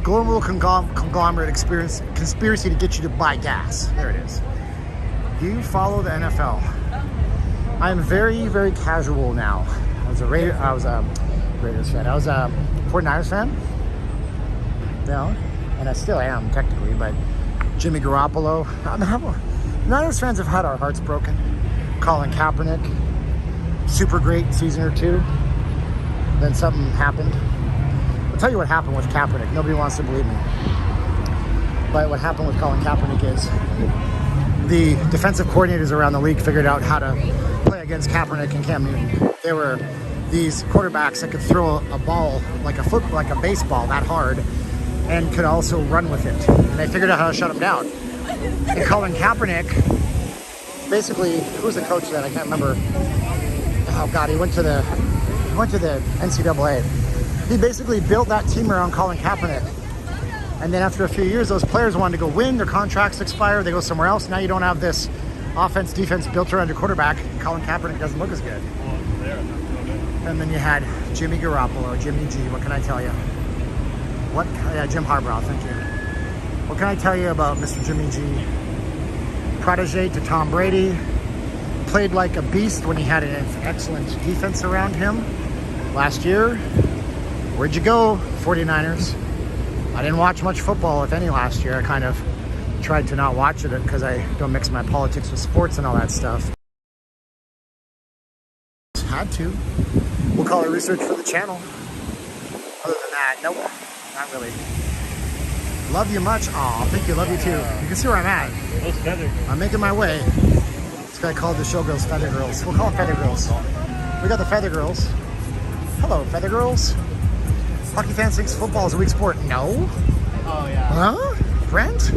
Conglomerate conspiracy to get you to buy gas. There it is. Do you follow the NFL? I'm very, very casual now. I was a Raiders fan. I was a 49ers fan. You know, and I still am technically, but Jimmy Garoppolo. Niners fans have had our hearts broken. Colin Kaepernick, super great season or two. Then something happened. I'll tell you what happened with Kaepernick. Nobody wants to believe me. But what happened with Colin Kaepernick is the defensive coordinators around the league figured out how to play against Kaepernick and Cam Newton. There were these quarterbacks that could throw a ball like a baseball that hard and could also run with it. And they figured out how to shut him down. And Colin Kaepernick, basically, who was the coach then? I can't remember. Oh God, he went to the NCAA. He basically built that team around Colin Kaepernick. And then after a few years, those players wanted to go win, their contracts expire, they go somewhere else. Now you don't have this offense, defense built around your quarterback. Colin Kaepernick doesn't look as good. And then you had Jimmy Garoppolo, Jimmy G, what can I tell you? Jim Harbaugh, thank you. What can I tell you about Mr. Jimmy G? Protege to Tom Brady, played like a beast when he had an excellent defense around him. Last year, where'd you go, 49ers? I didn't watch much football, if any, last year. I kind of tried to not watch it because I don't mix my politics with sports and all that stuff. Had to. We'll call it research for the channel. Other than that, nope, not really. Love you much. Aw, thank you, love you too. You can see where I'm at. I'm making my way. This guy called the showgirls Feather Girls. We'll call them Feather Girls. We got the Feather Girls. Hello, Feather Girls. Hockey fans thinks football is a weak sport. No. Oh, yeah. Huh? Brent?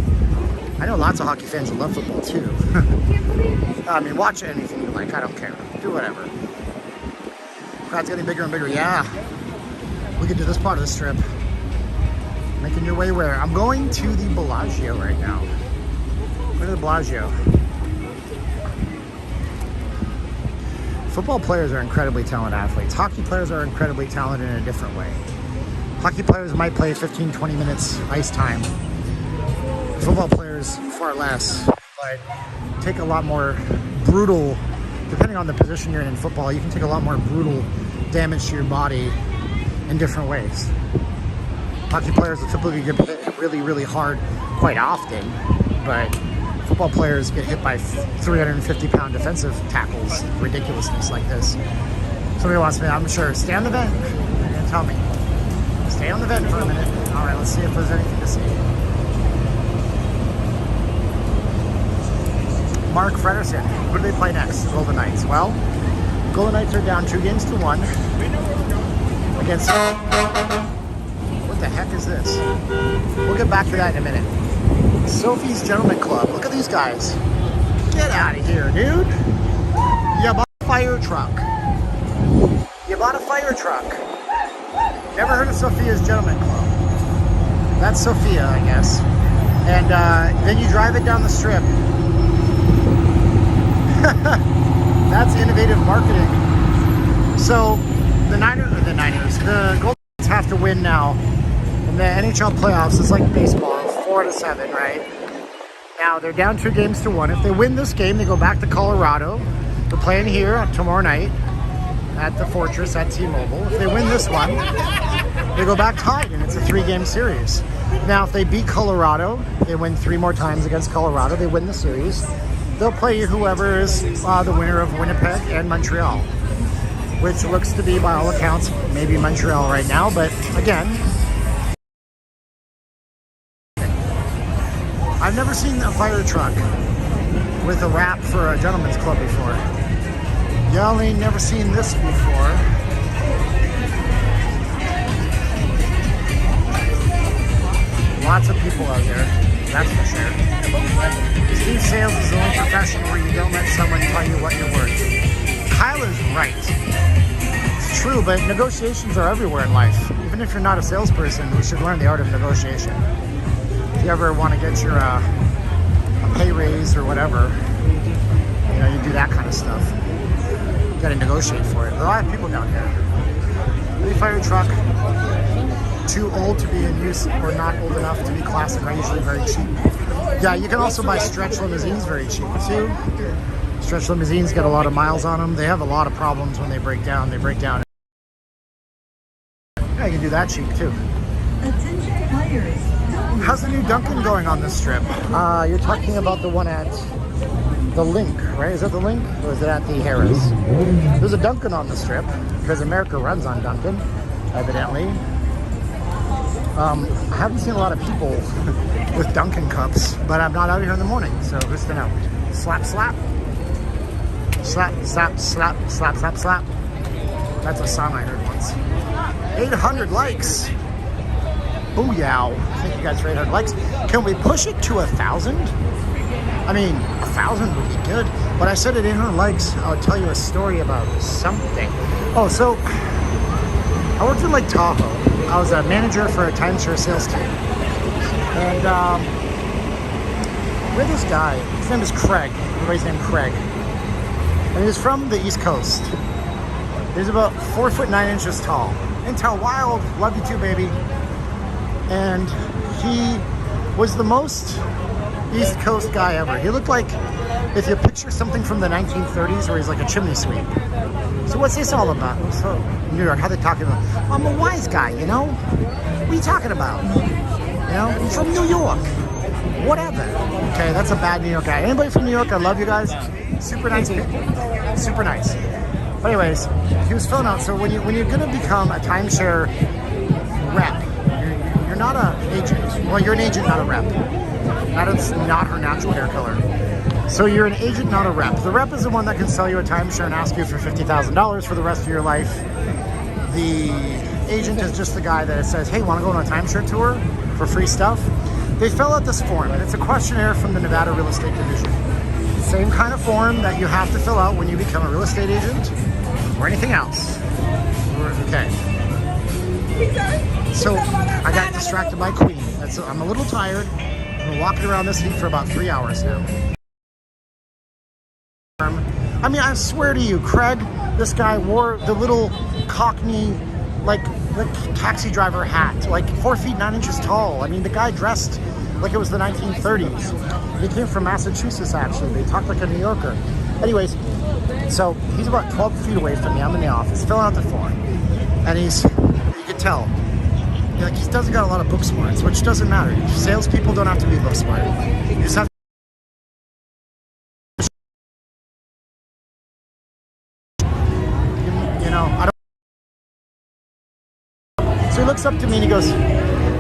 I know lots of hockey fans that love football too. I mean, watch anything you like. I don't care. Do whatever. Crowd's getting bigger and bigger. Yeah. We can do this part of the strip. Making your way where? I'm going to the Bellagio right now. Go to the Bellagio. Football players are incredibly talented athletes. Hockey players are incredibly talented in a different way. Hockey players might play 15, 20 minutes ice time. Football players, far less, but take a lot more brutal, depending on the position you're in football, you can take a lot more brutal damage to your body in different ways. Hockey players will typically get hit really, really hard quite often, but football players get hit by 350-pound defensive tackles, ridiculousness like this. Somebody wants me, I'm sure, stay on the vent. They're gonna tell me. Stay on the vent for a minute. All right, let's see if there's anything to see. Mark Fredersen. Who do they play next? Golden Knights. Well, Golden Knights are down 2-1 against... What the heck is this? We'll get back to that in a minute. Sophie's Gentleman Club. Look at these guys. Get out of here, dude. You bought a fire truck. You bought a fire truck. Never heard of Sophia's Gentleman Club. That's Sophia, I guess. And then you drive it down the strip. That's innovative marketing. So the Golden Knights have to win now. In the NHL playoffs, it's like baseball, 4-7, right? Now they're down 2-1. If they win this game, they go back to Colorado. They're playing here tomorrow night at the Fortress at T-Mobile. If they win this one, they go back tied, and it's a 3-game series. Now, if they beat Colorado, they win 3 more times against Colorado, they win the series. They'll play whoever is the winner of Winnipeg and Montreal, which looks to be, by all accounts, maybe Montreal right now. But again, I've never seen a fire truck with a wrap for a gentleman's club before. Y'all ain't never seen this before. Lots of people out here, that's for sure. Steve Sales is the only profession where you don't let someone tell you what you're worth. Kyle is right. It's true, but negotiations are everywhere in life. Even if you're not a salesperson, you should learn the art of negotiation. If you ever want to get your a pay raise or whatever, you know, you do that kind of stuff. You gotta negotiate for it. There are a lot of people down here. The fire truck, too old to be in use or not old enough to be classic, are usually very cheap. Yeah, you can also buy stretch limousines very cheap too. Stretch limousines get a lot of miles on them. They have a lot of problems when they break down. They break down. Yeah, you can do that cheap too. Attention players. How's the new Dunkin' going on this strip? You're talking about the one at the Link, right? Is that the Link or is it at the Harris? There's a Dunkin' on the strip because America runs on Dunkin', evidently. I haven't seen a lot of people with Dunkin' cups, but I'm not out here in the morning, so who's to know? Slap, slap. Slap, slap, slap, slap, slap, slap. That's a song I heard once. 800 likes. Booyah. Thank you guys for 800 likes. Can we push it to 1,000? I mean, 1,000 would be good, but I said at 800 likes, I'll tell you a story about something. Oh, so I worked in Lake Tahoe. I was a manager for a timeshare sales team. And we had this guy, his name is Craig. Everybody's named Craig. And he's from the East Coast. He's about 4'9" tall. Intel Wild, love you too, baby. And he was the most East Coast guy ever. He looked like if you picture something from the 1930s where he's like a chimney sweep. So what's this all about? So New York, how they talking about? Well, I'm a wise guy, you know? What are you talking about? You know, I'm from New York. Whatever. Okay, that's a bad New York guy. Anybody from New York, I love you guys. Super nice people. Super nice. But anyways, he was filling out. So when you're gonna become a timeshare rep, you're not an agent. Well, you're an agent, not a rep. That is not her natural hair color. So you're an agent, not a rep. The rep is the one that can sell you a timeshare and ask you for $50,000 for the rest of your life. The agent is just the guy that says, hey, want to go on a timeshare tour for free stuff? They fill out this form, and it's a questionnaire from the Nevada Real Estate Division. Same kind of form that you have to fill out when you become a real estate agent or anything else. Okay. So I got distracted by Queen. I'm a little tired. I've been walking around this heat for about 3 hours now. I mean, I swear to you, Craig, this guy wore the little Cockney, like taxi driver hat, like 4 feet 9 inches tall. I mean, the guy dressed like it was the 1930s. He came from Massachusetts, actually. They talked like a New Yorker. Anyways, so he's about 12 feet away from me. I'm in the office filling out the form, and you can tell, like, he doesn't got a lot of book smarts, which doesn't matter. Salespeople don't have to be book smart. You just have So he looks up to me and he goes,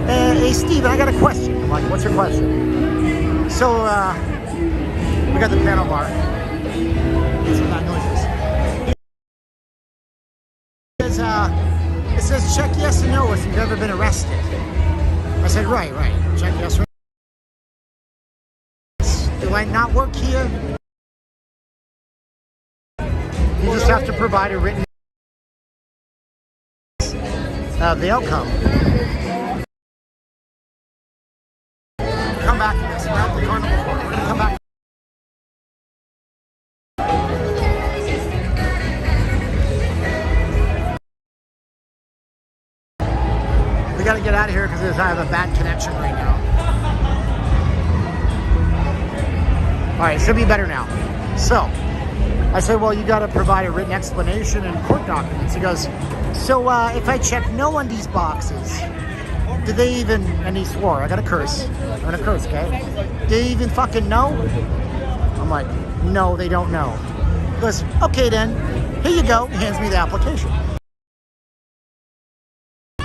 hey, Steve, I got a question. I'm like, what's your question? So, we got the piano bar. Some of that noises. It says, check yes or no if you've ever been arrested. I said, right. Check yes or no. Do I not work here? You just have to provide a written the outcome. Come back to this. We're at the carnival floor. We're gonna come back. We gotta get out of here because I have a bad connection right now. All right, should be better now. So I said, well, you got to provide a written explanation and court documents. He goes, so if I check no on these boxes, do they even, and he swore, I got to curse. I'm going to curse, okay? Do they even fucking know? I'm like, no, they don't know. He goes, okay then, here you go. He hands me the application.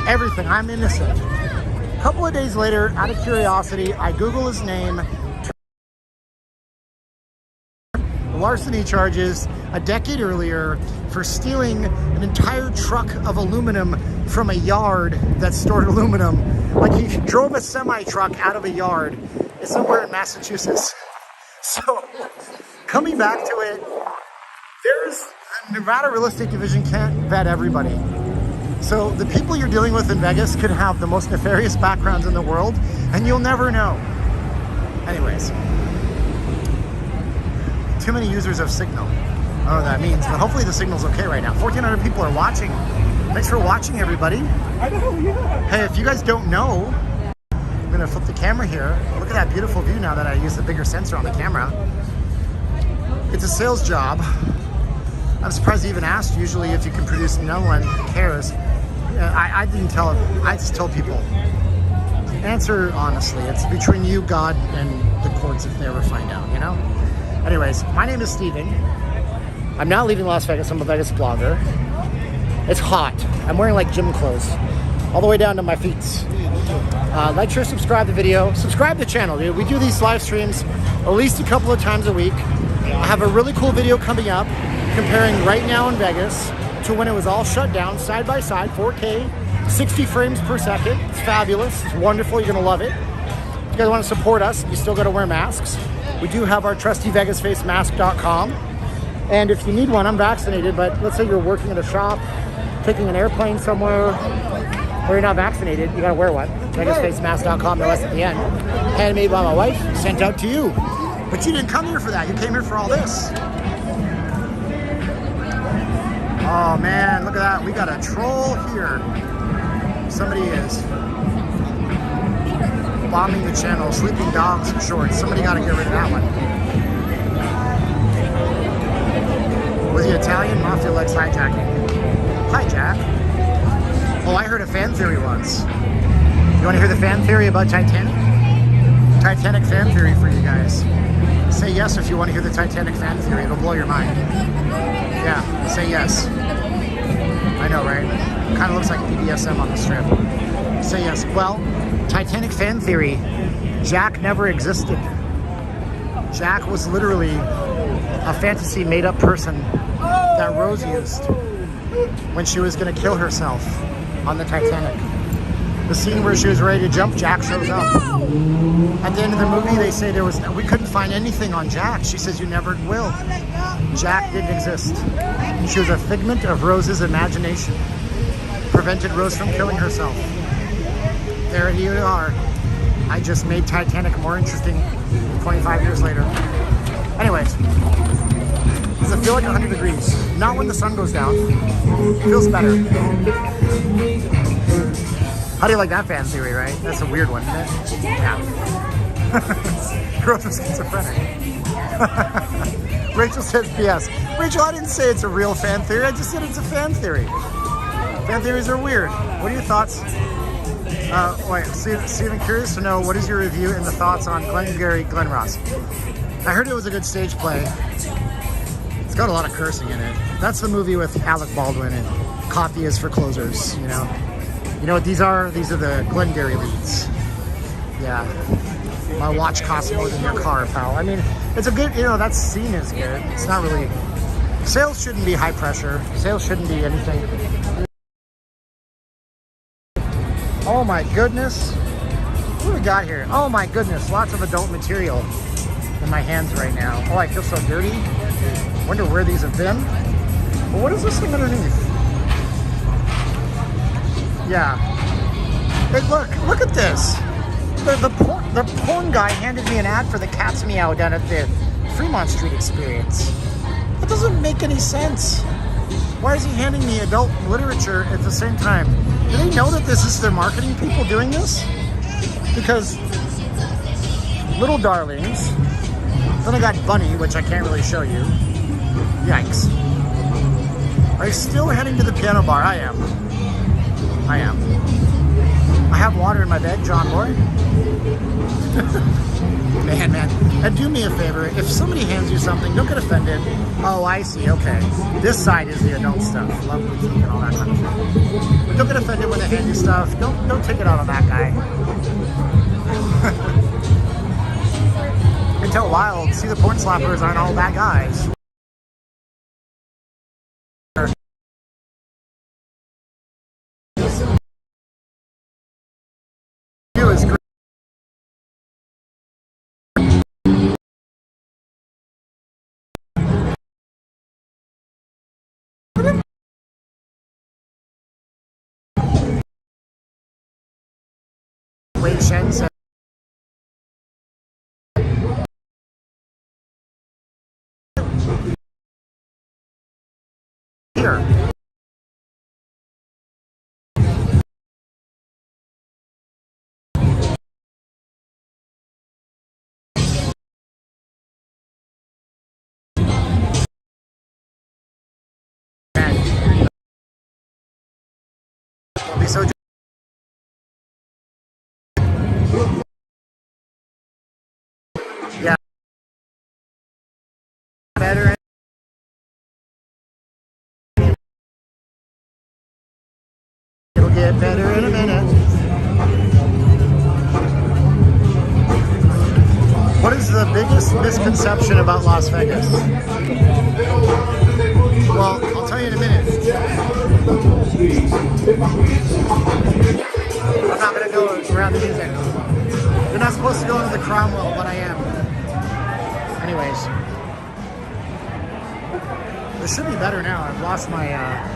Everything, I'm innocent. A couple of days later, out of curiosity, I Google his name. Larceny charges a decade earlier for stealing an entire truck of aluminum from a yard that stored aluminum. Like, he drove a semi-truck out of a yard. It's somewhere in Massachusetts. So, coming back to it, the Nevada Real Estate Division can't vet everybody. So the people you're dealing with in Vegas could have the most nefarious backgrounds in the world, and you'll never know. Anyways. Too many users of Signal. I don't know what that means, but hopefully the signal's okay right now. 1,400 people are watching. Thanks for watching, everybody. I know, yeah. Hey, if you guys don't know, I'm gonna flip the camera here. Look at that beautiful view now that I use the bigger sensor on the camera. It's a sales job. I'm surprised he even asked. Usually if you can produce, no one cares. I didn't tell him. I just told people. Answer honestly. It's between you, God, and the courts if they ever find out, you know? Anyways, my name is Steven. I'm not leaving Las Vegas. I'm a Vegas blogger. It's hot. I'm wearing like gym clothes all the way down to my feet. Like, share, subscribe the video. Subscribe to the channel, dude. We do these live streams at least a couple of times a week. I have a really cool video coming up comparing right now in Vegas to when it was all shut down, side by side, 4K, 60 frames per second. It's fabulous. It's wonderful. You're going to love it. If you guys want to support us, you still got to wear masks. We do have our trusty VegasFaceMask.com. And if you need one, I'm vaccinated, but let's say you're working at a shop, taking an airplane somewhere, or you're not vaccinated, you gotta wear one. VegasFaceMask.com, the rest at the end. Handmade by my wife, sent out to you. But you didn't come here for that, you came here for all this. Oh man, look at that, we got a troll here. Somebody is bombing the channel, sleeping dogs in shorts. Somebody gotta get rid of that one. Was he Italian? Mafia likes hijacking. Hijack? Oh, I heard a fan theory once. You want to hear the fan theory about Titanic? Titanic fan theory for you guys. Say yes if you want to hear the Titanic fan theory. It'll blow your mind. Yeah, say yes. I know, right? Kind of looks like BDSM on the strip. Say yes. Well, Titanic fan theory. Jack never existed. Jack was literally a fantasy made-up person that Rose used when she was going to kill herself on the Titanic. The scene where she was ready to jump, Jack shows up. At the end of the movie, they say we couldn't find anything on Jack. She says, you never will. Jack didn't exist. She was a figment of Rose's imagination. Prevented Rose from killing herself. There you are. I just made Titanic more interesting 25 years later. Anyways, does it feel like 100 degrees? Not when the sun goes down. It feels better. How do you like that fan theory, right? That's a weird one, isn't it? Yeah. Girls are schizophrenic. Rachel says PS. Rachel, I didn't say it's a real fan theory. I just said it's a fan theory. Fan theories are weird. What are your thoughts? Wait, Stephen, curious to know, what is your review and the thoughts on Glengarry Glen Ross? I heard it was a good stage play. It's got a lot of cursing in it. That's the movie with Alec Baldwin and Coffee is for Closers, you know? You know what these are? These are the Glengarry leads. Yeah. My watch costs more than your car, pal. I mean, it's a good, that scene is good. It's not really, sales shouldn't be high pressure. Sales shouldn't be anything. Oh my goodness. What do we got here? Oh my goodness, lots of adult material in my hands right now. Oh, I feel so dirty. Wonder where these have been. Well, what is this thing underneath? Yeah. Hey, look at this. The porn guy handed me an ad for the Cat's Meow down at the Fremont Street Experience. That doesn't make any sense. Why is he handing me adult literature at the same time? Do they know that this is their marketing people doing this? Because Little Darlings. Then I got Bunny, which I can't really show you. Yikes. Are you still heading to the piano bar? I am. I have water in my bag, John boy. Man. And do me a favor, if somebody hands you something, don't get offended. Oh, I see, okay. This side is the adult stuff. Love boutique and all that kind of stuff. But don't get offended when they hand you stuff. Don't take it out on that guy. Until Wild, see, the porn slappers aren't all bad guys. Wade Shen said, here. I'll be so yeah. Better. It'll get better in a minute. What is the biggest misconception about Las Vegas? Well, I'll tell you in a minute. I'm not going to go around the music. You're not supposed to go into the Cromwell, but I am. Anyways. This should be better now. I've lost my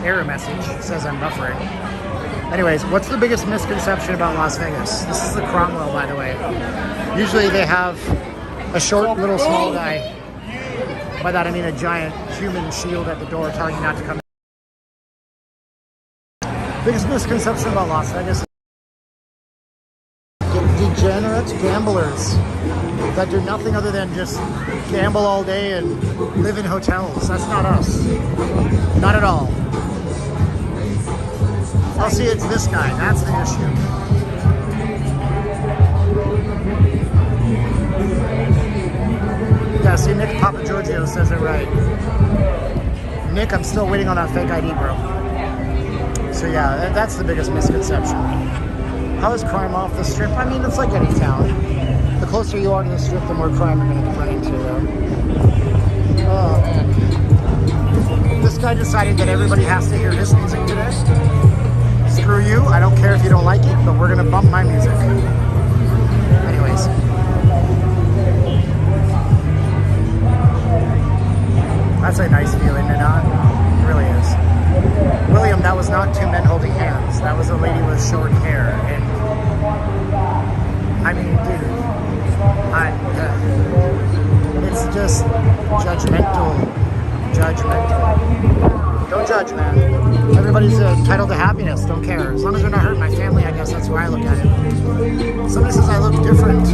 error message. It says I'm buffering. Anyways, what's the biggest misconception about Las Vegas? This is the Cromwell, by the way. Usually they have a short, little, small guy. By that I mean a giant human shield at the door telling you not to come in. Biggest misconception about Las Vegas is degenerate gamblers that do nothing other than just gamble all day and live in hotels. That's not us. Not at all. I'll see, it's this guy. That's the issue. Yeah, see, Nick Papagiorgio says it right. Nick, I'm still waiting on that fake ID, bro. So yeah, that's the biggest misconception. How is crime off the strip? I mean, it's like any town. The closer closer you are to the strip, the more crime you're going to run into, though. Oh, man. This guy decided that everybody has to hear his music today. Screw you. I don't care if you don't like it, but we're going to bump my music. Anyways. That's a nice feeling, isn't it? It really is. William, that was not two men holding hands. That was a lady with short hair. And I mean, dude, it's just judgmental. Don't judge, man. Everybody's entitled to happiness. Don't care. As long as they're not hurting my family, I guess that's why I look at it. Somebody says I look different.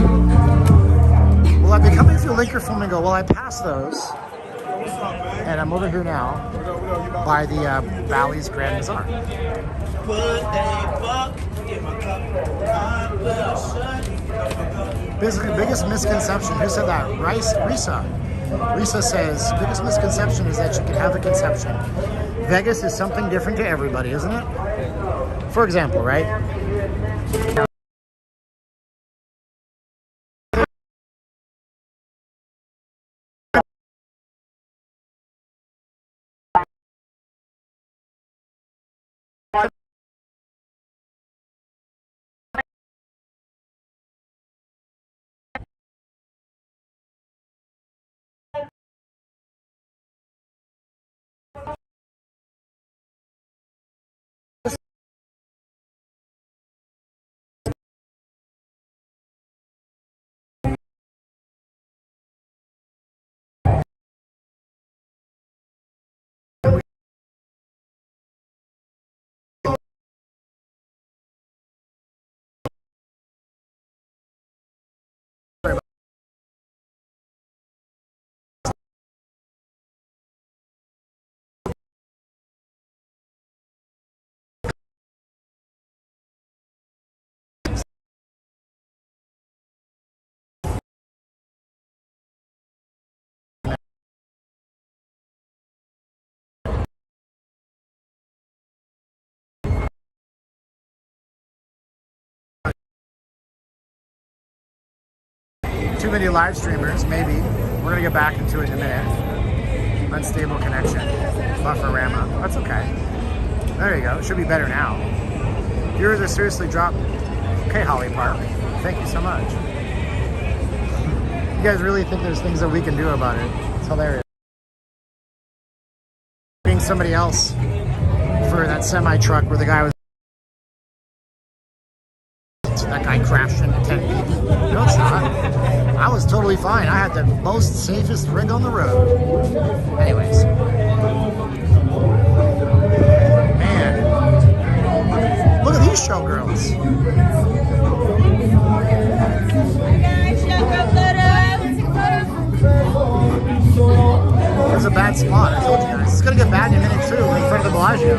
Well, I've been coming through Linker Flamingo. Well, I passed those. And I'm over here now by the Valley's Grand Bazaar. Biggest misconception. Who said that? Risa. Risa says, biggest misconception is that you can have a conception. Vegas is something different to everybody, isn't it? For example, right? Too many live streamers, maybe. We're gonna get back into it in a minute. Unstable connection. Bufferama. That's okay. There you go. It should be better now. Viewers are seriously dropped. Okay, Holly Park. Thank you so much. You guys really think there's things that we can do about it? It's hilarious. Being somebody else for that semi truck where the guy was. That guy crashed into 10 people. No, it's not. I was totally fine. I had the most safest rig on the road. Anyways. Man. Look at these showgirls. There's a bad spot, I told you guys. It's gonna get bad in a minute too, in front of the Bellagio.